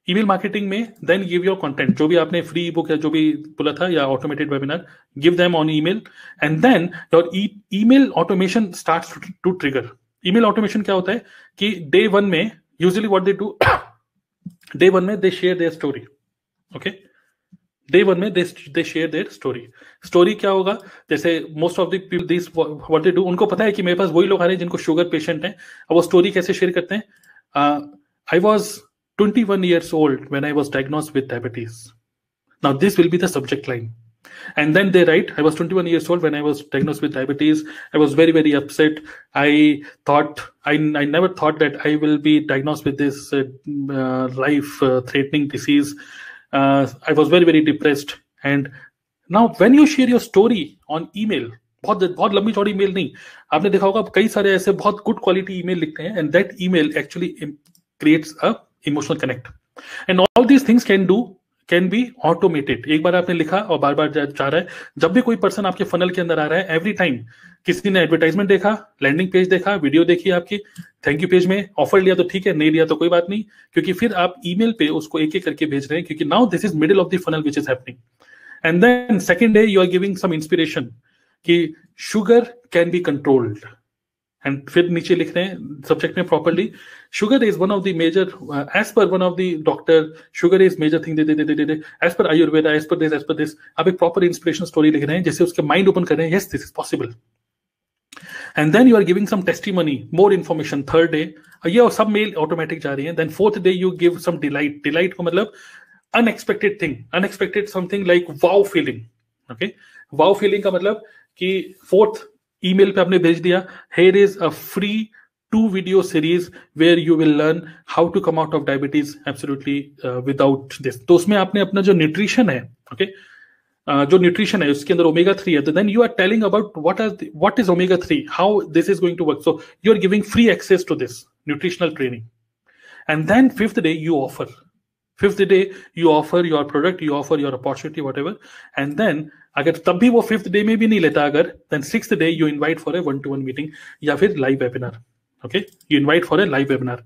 S1: ईमेल मार्केटिंग में देन गिव योर कंटेंट, जो भी आपने फ्री बुक या जो भी बोला था या automated webinar, give them on email. And then your email automation starts to trigger. Email automation क्या होता है कि डे 1 में usually what they do, day 1 में they share their story. Okay, day 1 में they share their story. Story क्या होगा, जैसे most of the this what they do, उनको पता है कि मेरे पास वही लोग आ रहे हैं जिनको शुगर पेशेंट है. अब वो स्टोरी कैसे शेयर करते हैं, I was 21 years old when I was diagnosed with diabetes. Now this will be the subject line. And then they write, I was 21 years old when I was diagnosed with diabetes. I was very, very upset. I thought, I never thought that I will be diagnosed with this life-threatening disease. I was very, very depressed. And now when you share your story on email, बहुत लंबी चौड़ी email नहीं, आपने देखा होगा कई सारे ऐसे बहुत गुड क्वालिटी ईमेल लिखते हैं, and that email actually creates a emotional connect. And all these things can be automated. एक बार आपने लिखा और बार बार जा रहा है. जब भी कोई पर्सन आपके फनल के अंदर आ रहा है, एवरी टाइम किसी ने एडवर्टाइजमेंट देखा, लैंडिंग पेज देखा, वीडियो देखी आपकी, थैंक यू पेज में ऑफर लिया तो ठीक है, नहीं लिया तो कोई बात नहीं, क्योंकि फिर आप ईमेल पे उसको एक एक करके भेज रहे हैं, क्योंकि now this is middle of the funnel which is happening. And then second day you are giving some inspiration कि sugar can be controlled. And फिर नीचे लिख रहे हैं सब्जेक्ट में properly, sugar is one of the major, as per one of the doctor, sugar is major thing, as per Ayurveda, as per this. आप एक proper inspiration story लिख रहे हैं, जैसे उसके माइंड ओपन कर रहे हैं, yes this is possible. And then you are giving some testimony, more information. Third day ये सब मेल ऑटोमेटिक जा रही है. Then fourth day you give some delight. Delight को मतलब unexpected thing, unexpected something like wow feeling. Okay, wow feeling का मतलब कि फोर्थ ईमेल पे आपने भेज दिया, here is a free 2 video series where you will learn how to come out of diabetes absolutely without this. तो उसमें आपने अपना जो न्यूट्रिशन है, ओके, जो न्यूट्रिशन है उसके अंदर ओमेगा 3 है, तो then you are telling about what is omega 3, how this is going to work. So you are giving free access to this nutritional training. And then fifth day you offer your product, you offer your opportunity, whatever. And then अगर तब भी वो 5th day में भी नहीं लेता अगर, then 6th day you invite for a 1-to-1 meeting या फिर live webinar. Okay, you invite for a live webinar.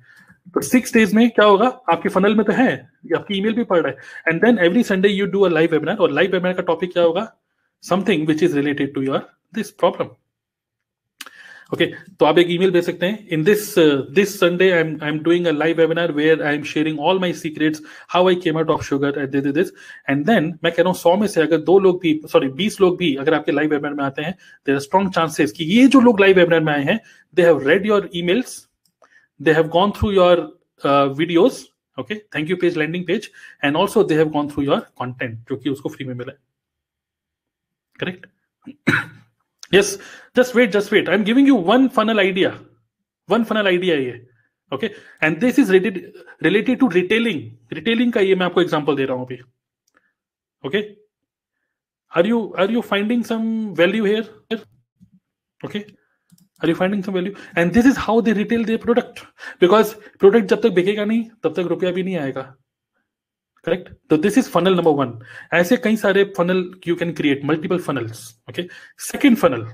S1: तो 6 days में क्या होगा, आपके फनल में तो है, आपकी ईमेल भी पढ़ रहा है. And then every Sunday you do a live webinar, और लाइव वेबिनार का टॉपिक क्या होगा, something which is related to your this problem. Okay, तो आप एक ईमेल भेज सकते हैं, in this Sunday I am doing a live webinar where I am sharing all my secrets, how I came out of sugar and this. And then मैं कह रहा हूँ 100 में से अगर 20 लोग भी अगर आपके लाइव वेबिनार में आते हैं, देयर आर स्ट्रॉन्ग चांसेस कि ये जो लोग लाइव वेबिनार में आए हैं, they have read your emails, they have gone through your videos, okay, thank you page, landing page, and also they have gone through your content जो कि उसको फ्री में मिला है. Correct? Yes, just wait, I'm giving you one funnel idea ये, okay, and this is related to retailing का ये मैं आपको example दे रहा हूँ अभी. Okay, are you finding some value here? Okay, are you finding some value? And this is how they retail their product, because product जब तक बिकेगा नहीं तब तक रुपया भी नहीं आएगा. करेक्ट? तो दिस इज फनल नंबर 1. ऐसे कई सारे funnel you can create, multiple funnels. Okay, second funnel,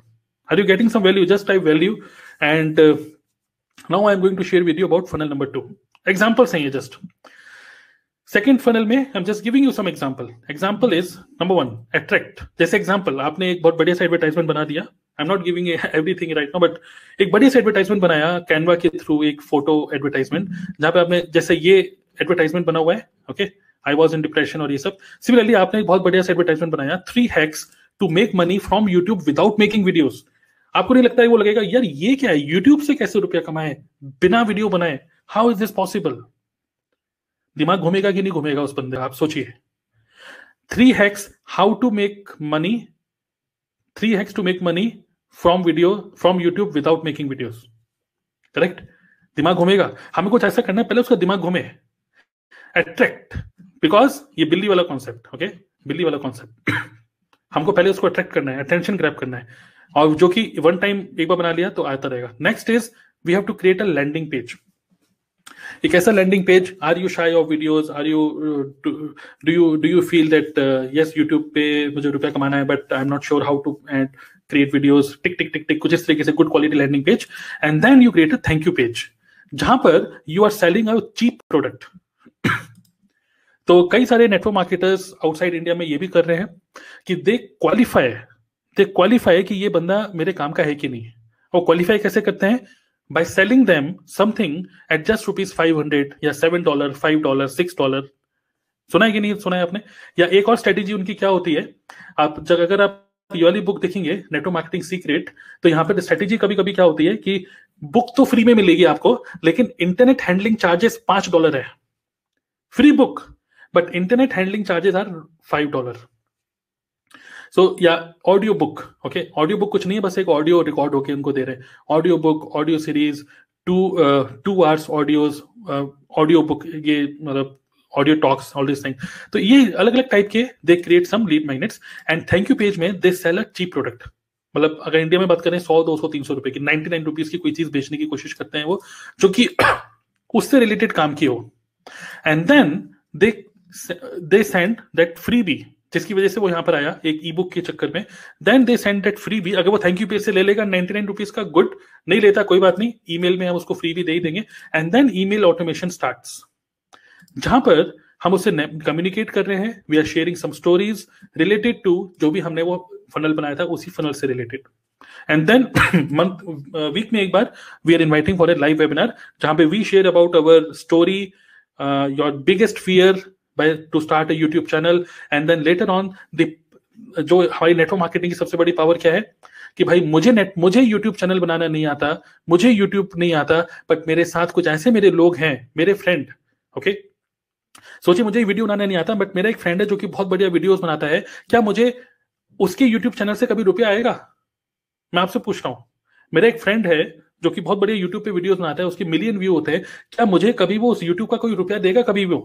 S1: are you getting some value? Just type value and now I am going to share with you about funnel number 2. Examples हैं ये just. Second funnel में I am just giving you some example. Example is number 1, attract. जैसे example, आपने एक बहुत बढ़िया सा advertisement बना दिया. I am not giving everything right now, but एक बढ़िया सा एडवर्टाइजमेंट बनाया कैनवा के थ्रू, एक फोटो एडवर्टाइजमेंट, जहां पे आपने, जैसे ये एडवर्टाइजमेंट बना हुआ है, okay, I was in depression और ये सब. सिमिलरली आपने एक बहुत बढ़िया सा एडवर्टाइजमेंट बनाया, 3 hacks to make money from YouTube without making videos. आपको नहीं लगता है वो लगेगा यार ये क्या है, यूट्यूब से कैसे रुपया कमाए बिना वीडियो बनाए, हाउ इज दिस पॉसिबल? दिमाग घूमेगा कि नहीं घूमेगा उस बंदे, आप सोचिए। 3 hacks how to make money, 3 hacks to make money from YouTube without making videos। Correct? दिमाग घूमेगा। हमें कुछ ऐसा करना है पहले उसका दिमाग घूमे। अट्रैक्ट, बिकॉज ये बिल्ली वाला कॉन्सेप्ट, ओके, बिल्ली वाला कॉन्सेप्ट। हमको पहले उसको अट्रैक्ट करना है, अटेंशन ग्रैब करना है, और जो कि वन टाइम एक बार बना लिया तो आता रहेगा। Next is we have to create a landing page. एक ऐसा landing page, are you shy of videos, are you do you feel that yes YouTube पे मुझे रुपया कमाना है but I am not sure how to create videos, tick tick tick tick, कुछ इस तरीके से good quality landing page. And then you create a thank you page जहां पर you are selling a cheap product. तो कई सारे network marketers outside India में ये भी कर रहे हैं कि दे क्वालिफाई कि ये बंदा मेरे काम का है कि नहीं। और क्वालिफाई कैसे करते हैं? by selling them something at just ₹500 या $7, $5, $6। सुना है कि नहीं सुना है आपने? या एक और स्ट्रेटेजी उनकी क्या होती है, आप अगर आप ये वाली बुक देखेंगे नेटवर्क मार्केटिंग सीक्रेट, तो यहाँ पर स्ट्रेटेजी कभी कभी क्या होती है कि बुक तो फ्री में मिलेगी आपको, लेकिन इंटरनेट हैंडलिंग चार्जेस $5 है। Free book but internet handling charges are $5। So या audio book, okay, audio book कुछ नहीं है, बस एक ऑडियो रिकॉर्ड होके उनको दे रहे हैं। Audio book, audio series, 2 hours audios, audio book, ये मतलब audio talks, all this thing. तो ये अलग अलग टाइप के they create some lead magnets. And thank you page में they sell a cheap product. मतलब अगर इंडिया में बात करें 100, 200, 300 रुपए की, 99 रुपीज की कोई चीज बेचने की कोशिश करते हैं वो, जो कि उससे रिलेटेड काम की हो। And then they send that freebie, जिसकी वजह से वो यहां पर आया एक ई बुक के चक्कर में। Then they send that freebie. अगर वो थैंक यू पेज से ले लेगा 99 रुपीज का, गुड, नहीं लेता कोई बात नहीं, ईमेल में हम उसको फ्री भी दे ही देंगे। And then email automation starts, जहां पर हम उससे कम्युनिकेट कर रहे हैं। We are sharing some stories related to जो भी हमने वो फनल बनाया था, उसी फनल से रिलेटेड। एंड देन वीक में एक बार we are inviting for a live webinar, जहां पे we share about our story, your biggest fear to start a YouTube channel, and then later on जो हमारी नेटवर्क मार्केटिंग की सबसे बड़ी पावर क्या है कि भाई मुझे YouTube चैनल बनाना नहीं आता, मुझे YouTube नहीं आता, बट मेरे साथ कुछ ऐसे मेरे लोग हैं, मेरे फ्रेंड, ओके। सोचिए मुझे वीडियो बनाना नहीं आता, बट मेरा एक फ्रेंड है जो कि बहुत बढ़िया वीडियोस बनाता है, क्या मुझे उसके YouTube चैनल से कभी रुपया आएगा? मैं आपसे पूछ रहा हूं, मेरा एक फ्रेंड है जो कि बहुत बढ़िया यूट्यूब पे वीडियोस बनाता है, उसके मिलियन व्यू होते हैं, क्या मुझे कभी वो उस यूट्यूब का कोई रुपया देगा? कभी वो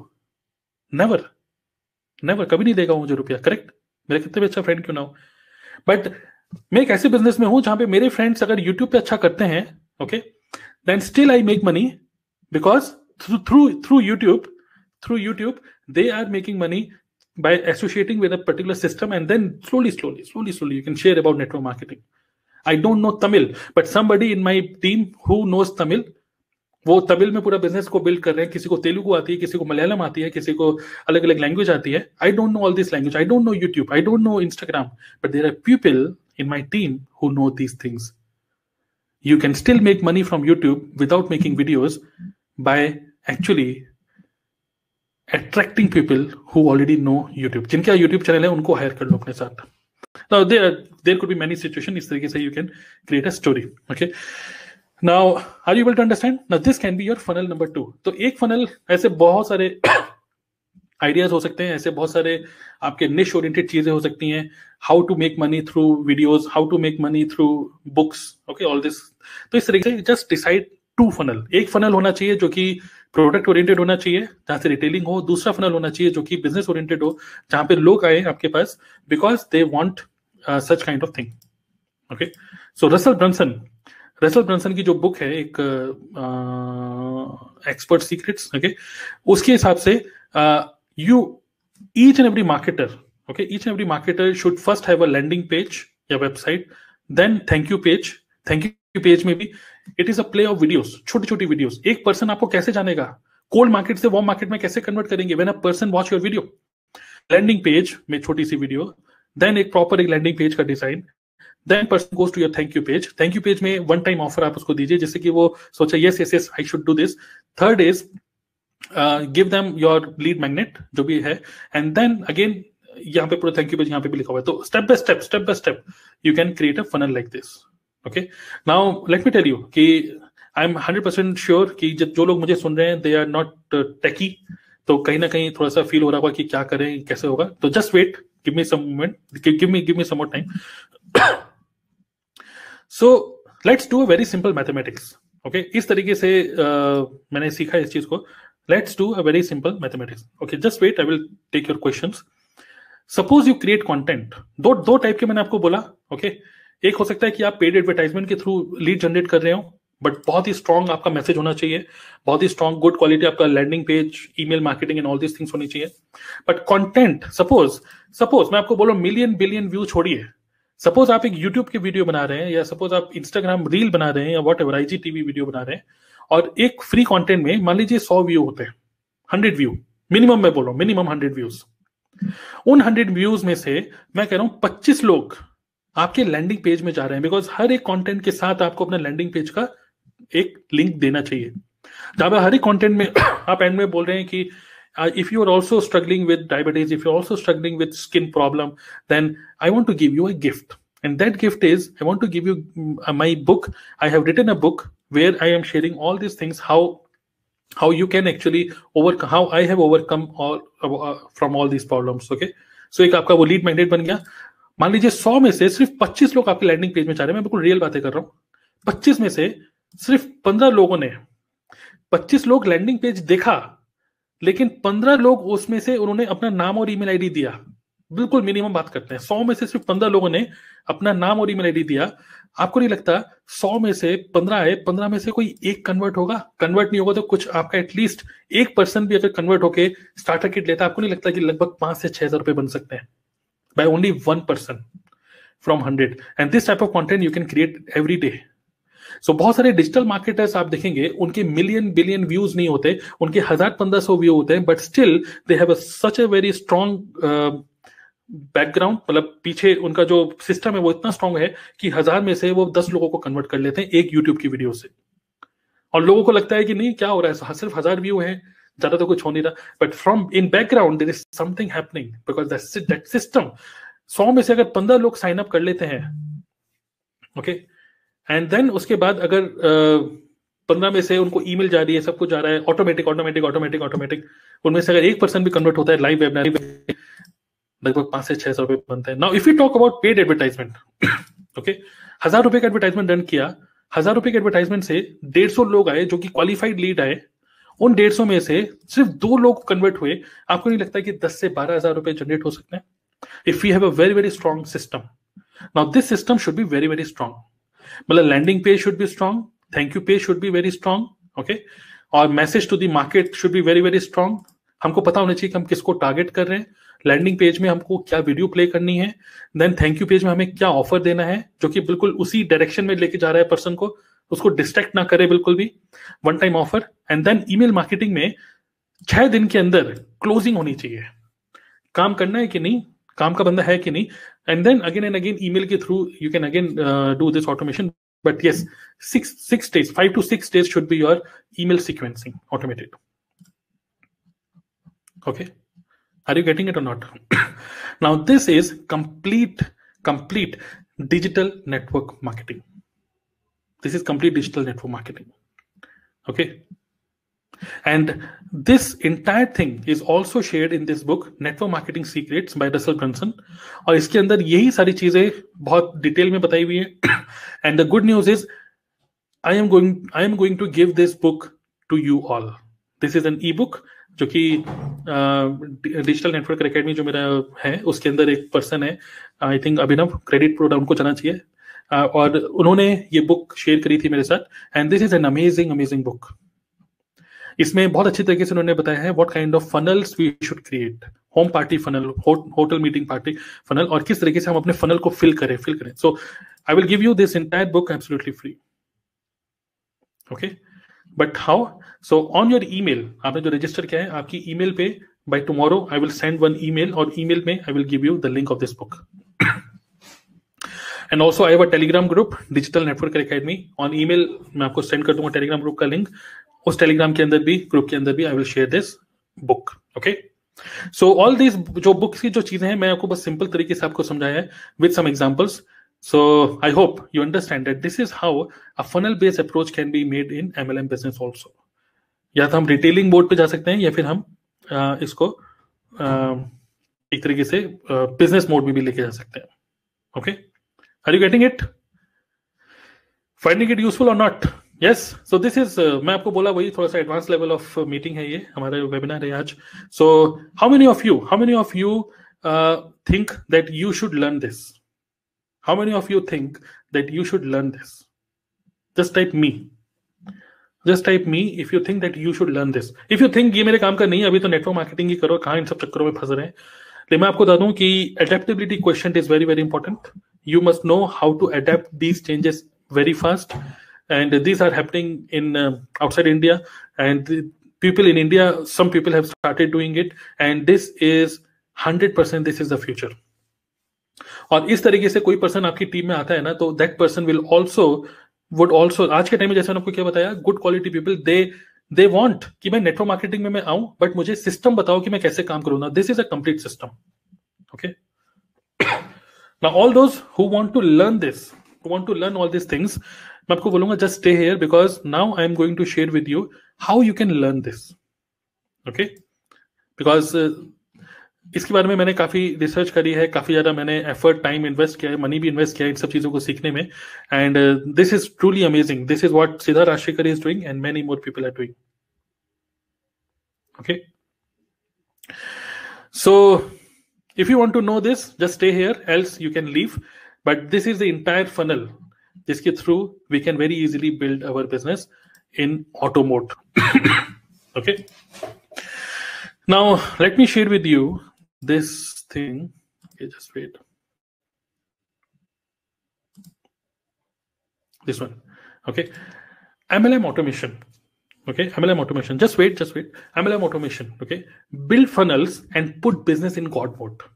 S1: नेवर कभी नहीं देगा मुझे रुपया, करेक्ट? मेरे कितने भी अच्छा फ्रेंड क्यों ना हो, बट मैं एक ऐसे बिजनेस में हूं जहां पे मेरे फ्रेंड्स अगर यूट्यूब पे अच्छा करते हैं, okay, then still I make money, because through YouTube they are making money by associating with a particular system, and then slowly you can share about network marketing. I don't know Tamil, but somebody in my team who knows Tamil, वो तमिल में पूरा business को build कर रहे हैं। किसी को तेलुगु आती है, किसी को मलयालम आती है, किसी को अलग अलग लैंग्वेज आती है। I don't know all this language, I don't know YouTube, I don't know Instagram, but there are people in my team who know these things. You can still make money from YouTube without making videos by actually attracting people who already know YouTube. जिनका YouTube channel है उनको higher कर लो अपने साथ। Now there could be many situations, इस तरीके से you can create a story, okay? Now, are you able to understand? Now, this can be your funnel number 2. तो एक funnel ऐसे बहुत सारे आइडियाज हो सकते हैं, ऐसे बहुत सारे आपके निश ओरिएंटेड चीजें हो सकती हैं। How to make money through videos, how to make money through books, okay, all this. तो इस तरीके से जस्ट डिसाइड 2 funnel। एक funnel होना चाहिए जो कि प्रोडक्ट ओरिएंटेड होना चाहिए, जहां से रिटेलिंग हो। दूसरा funnel होना चाहिए जो कि बिजनेस ओरिएंटेड हो, जहां पे लोग आए आपके पास because they want such kind of thing, okay. So Russell Brunson की जो बुक है एक एक्सपर्ट सीक्रेट्स, ओके, उसके हिसाब से each and every marketer should first have a landing page या website, then thank you page में भी it is a play of videos, छोटी वीडियोस। एक पर्सन आपको कैसे जानेगा? कोल्ड मार्केट से वार्म मार्केट में कैसे कन्वर्ट करेंगे? When a person watch your video, landing page में छोटी सी वीडियो, देन एक प्रॉपर एक लैंडिंग पेज का design, then person goes to your thank you page में वन टाइम ऑफर आप उसको दीजिए जिससे कि वो सोचे yes I should do this. Third is give them your lead magnet जो भी है, एंड देन अगेन यहाँ पे पूरा थैंक यू पेज यहाँ पे भी लिखा हुआ है. तो step by step you can create a funnel like this. Okay, now let me tell you कि आई एम 100% श्योर कि जो लोग मुझे सुन रहे हैं दे आर नॉट टेकी, तो कहीं ना कहीं थोड़ा सा फील हो रहा होगा कि क्या करें, कैसे होगा. तो just wait, give me some moment, give me some more time. So let's do a very simple mathematics. Okay, इस तरीके से मैंने सीखा इस चीज को. Let's do a very simple mathematics. Okay, just wait, I will take your questions. Suppose you create content. दो type के मैंने आपको बोला. ओके, एक हो सकता है कि आप पेड एडवर्टाइजमेंट के थ्रू लीड जनरेट कर रहे हो, बट बहुत ही स्ट्रॉन्ग आपका मैसेज होना चाहिए, बहुत ही स्ट्रॉन्ग गुड क्वालिटी आपका landing page, email marketing and all this things होनी चाहिए. बट कंटेंट, सपोज मैं आपको बोलूं मिलियन बिलियन व्यू छोड़िए, सपोज आप एक यूट्यूब की वीडियो बना रहे हैं, या सपोज आप इंस्टाग्राम रील बना रहे हैं, या वॉट एवर IGTV वीडियो बना रहे हैं, और एक फ्री कंटेंट में मान लीजिए 100 व्यू होते हैं, 100 व्यू मिनिमम, मैं बोल रहा हूं मिनिमम 100 व्यूज. उन 100 व्यूज में से मैं कह रहा हूं 25 लोग आपके लैंडिंग पेज में जा रहे हैं, बिकॉज हर एक कंटेंट के साथ आपको अपना लैंडिंग पेज का एक लिंक देना चाहिए, जहां पर हर एक कंटेंट में आप एंड में बोल रहे हैं कि if you are also struggling with diabetes, if you're also struggling with skin problem, then I want to give you a gift. And that gift is, I want to give you my book. I have written a book where I am sharing all these things, how you can actually overcome, how I have overcome all from all these problems. Okay, so एक आपका वो lead magnet बन गया. मान लीजिए 100 में से सिर्फ 25 लोग आपके लैंडिंग पेज में जा रहे हैं, मैं बिल्कुल रियल बातें कर रहा हूँ. 25 में से सिर्फ 15 लोगों ने, 25 लोग लैंडिंग पेज देखा, लेकिन 15 लोग उसमें से उन्होंने अपना नाम और ईमेल आईडी दिया. बिल्कुल मिनिमम बात करते हैं, 100 में से सिर्फ 15 लोगों ने अपना नाम और ईमेल आईडी दिया. आपको नहीं लगता 100 में से 15 है, 15 में से कोई एक कन्वर्ट होगा? कन्वर्ट नहीं होगा तो कुछ आपका एटलीस्ट 1% भी अगर कन्वर्ट होके स्टार्टर किट लेता, आपको नहीं लगता कि लगभग 5 से 6 हजार रुपए बन सकते हैं by only 1% from 100. And this type of content you can create every day. So बहुत सारे डिजिटल मार्केटर्स आप देखेंगे, उनके मिलियन बिलियन व्यूज नहीं होते, उनके 1000-1500 व्यू होते हैं, but still they have such a very strong background. मतलब पीछे उनका जो सिस्टम है वो इतना स्ट्रॉन्ग है कि 1000 में से वो 10 लोगों को कन्वर्ट कर लेते हैं एक यूट्यूब की वीडियो से. और लोगों को लगता है कि नहीं क्या हो रहा है, सिर्फ 1000 व्यू है, ज्यादा तो कुछ हो नहीं रहा, but from in background there is something happening, because that system. 100 में से अगर 15 लोग साइन अप कर लेते हैं, ओके, एंड देन उसके बाद अगर 15 में से उनको ईमेल जा रही है, सब कुछ जा रहा है ऑटोमेटिक, उनमें से अगर 1% भी कन्वर्ट होता है लाइव वेबिनार, लगभग 5 से 6 सौ रुपए बनते हैं. Now if you talk about paid advertisement, okay, 1000 रुपए का एडवर्टाइजमेंट रन किया, 1000 रुपए के एडवर्टाइजमेंट से 150 लोग आए जो कि क्वालिफाइड लीड आए. उन 150 में से सिर्फ 2 लोग कन्वर्ट हुए. आपको नहीं लगता कि 10 से 12 हजार रुपए जनरेट हो सकते हैं if you have a very very strong system? Now this system should be very very strong. मतलब landing page should be strong, thank you page should be very strong, okay, और message to the market should be very very strong. हमको पता होना चाहिए कि हम किसको target कर रहे हैं. लैंडिंग पेज में हमको क्या वीडियो प्ले करनी है, देन थैंक यू पेज में हमें क्या ऑफर देना है जो कि बिल्कुल उसी डायरेक्शन में लेके जा रहा है पर्सन को, उसको डिस्ट्रैक्ट ना करे बिल्कुल भी, one time offer. And then email marketing में 6 दिन के अंदर क्लोजिंग होनी चाहिए. काम करना है कि नहीं, काम का बंदा है कि नहीं, and then again and again email के through you can again do this automation. But yes, 6 days, 5 to 6 days should be your email sequencing automated. Okay, are you getting it or not? Now this is complete digital network marketing. This is complete digital network marketing. Okay, and this entire thing is also shared in this book Network Marketing Secrets by Russell Brunson. और इसके अंदर यही सारी चीजें बहुत detail में बताई हुई है. And the good news is I am going to give this book to you all. This is an e-book जो कि डिजिटल नेटवर्क एकेडमी जो मेरा है उसके अंदर एक पर्सन है, I think Abhinav, credit program उनको जाना चाहिए, और उन्होंने ये बुक शेयर करी थी मेरे साथ. And this is an amazing book. इसमें बहुत अच्छी तरीके से उन्होंने बताया है what kind of funnels we should create, home party funnel, hotel meeting party funnel, और किस तरीके से हम अपने फनल को फिल करें. So I will give you this entire book absolutely free. Okay, but how? So on your email, आपने जो रजिस्टर किया है आपकी ईमेल पे by tomorrow I will send one email, और ईमेल में I will give you the link of this book. And also I have a Telegram group digital network academy. On email मैं आपको send कर दूंगा Telegram group का link. उस Telegram के अंदर भी, ग्रुप के अंदर भी I will share this book. Okay, so all this जो बुक्स की जो चीजें हैं मैं आपको बस सिंपल तरीके से आपको समझाया है with some examples. So I hope you understand that this is how a funnel-based approach can be made in MLM business also. या तो हम रिटेलिंग मोड पे जा सकते हैं या फिर हम इसको एक तरीके से बिजनेस मोड में भी लेके जा सकते हैं. Okay, are you getting it? Finding it useful और not? Yes. So this is, मैं आपको बोला वही थोड़ा सा एडवांस लेवल ऑफ मीटिंग है, ये हमारा वेबिनार है आज. So how many of you think that you should learn this? How many of you think that you should learn this? Just type me. Just type me if you think that you should learn this. If you think ये मेरे काम का नहीं है, अभी तो network marketing ही करो, कहाँ इन सब चक्करों में फंस रहे हैं. लेकिन मैं आपको बता दूं कि adaptability quotient is very very important. You must know how to adapt these changes very fast, and these are happening in outside India, and people in India, some people have started doing it, and this is 100%. This is the future. और इस तरीके से कोई person आपकी team में आता है ना, तो दैट पर्सन वुड ऑल्सो आज के टाइम में, जैसे मैंने आपको क्या बताया, good quality people they want कि मैं नेटवर्क मार्केटिंग में मैं आऊं, बट मुझे सिस्टम बताओ कि मैं कैसे काम करूं ना. This is a complete system. Okay, now all those who want to learn this, who want to learn all this things, मैं आपको बोलूंगा just stay here, because now I am going to share with you how you can learn this. Okay, because इसके बारे में मैंने काफी research करी है, काफी ज्यादा मैंने एफर्ट, टाइम इन्वेस्ट किया है, मनी भी इन्वेस्ट किया है इन सब चीजों को सीखने में. And this is truly amazing. This is what Siddharth Rajshekhar is doing and many more people are doing. Okay, so if you want to know this, just stay here, else you can leave. But this is the entire funnel जिसके through we can very easily build our business in auto mode. Okay, now let me share with you this thing. Okay, just wait. This one. Okay, MLM automation. Okay, MLM automation. Just wait. MLM automation. Okay, build funnels and put business in God mode.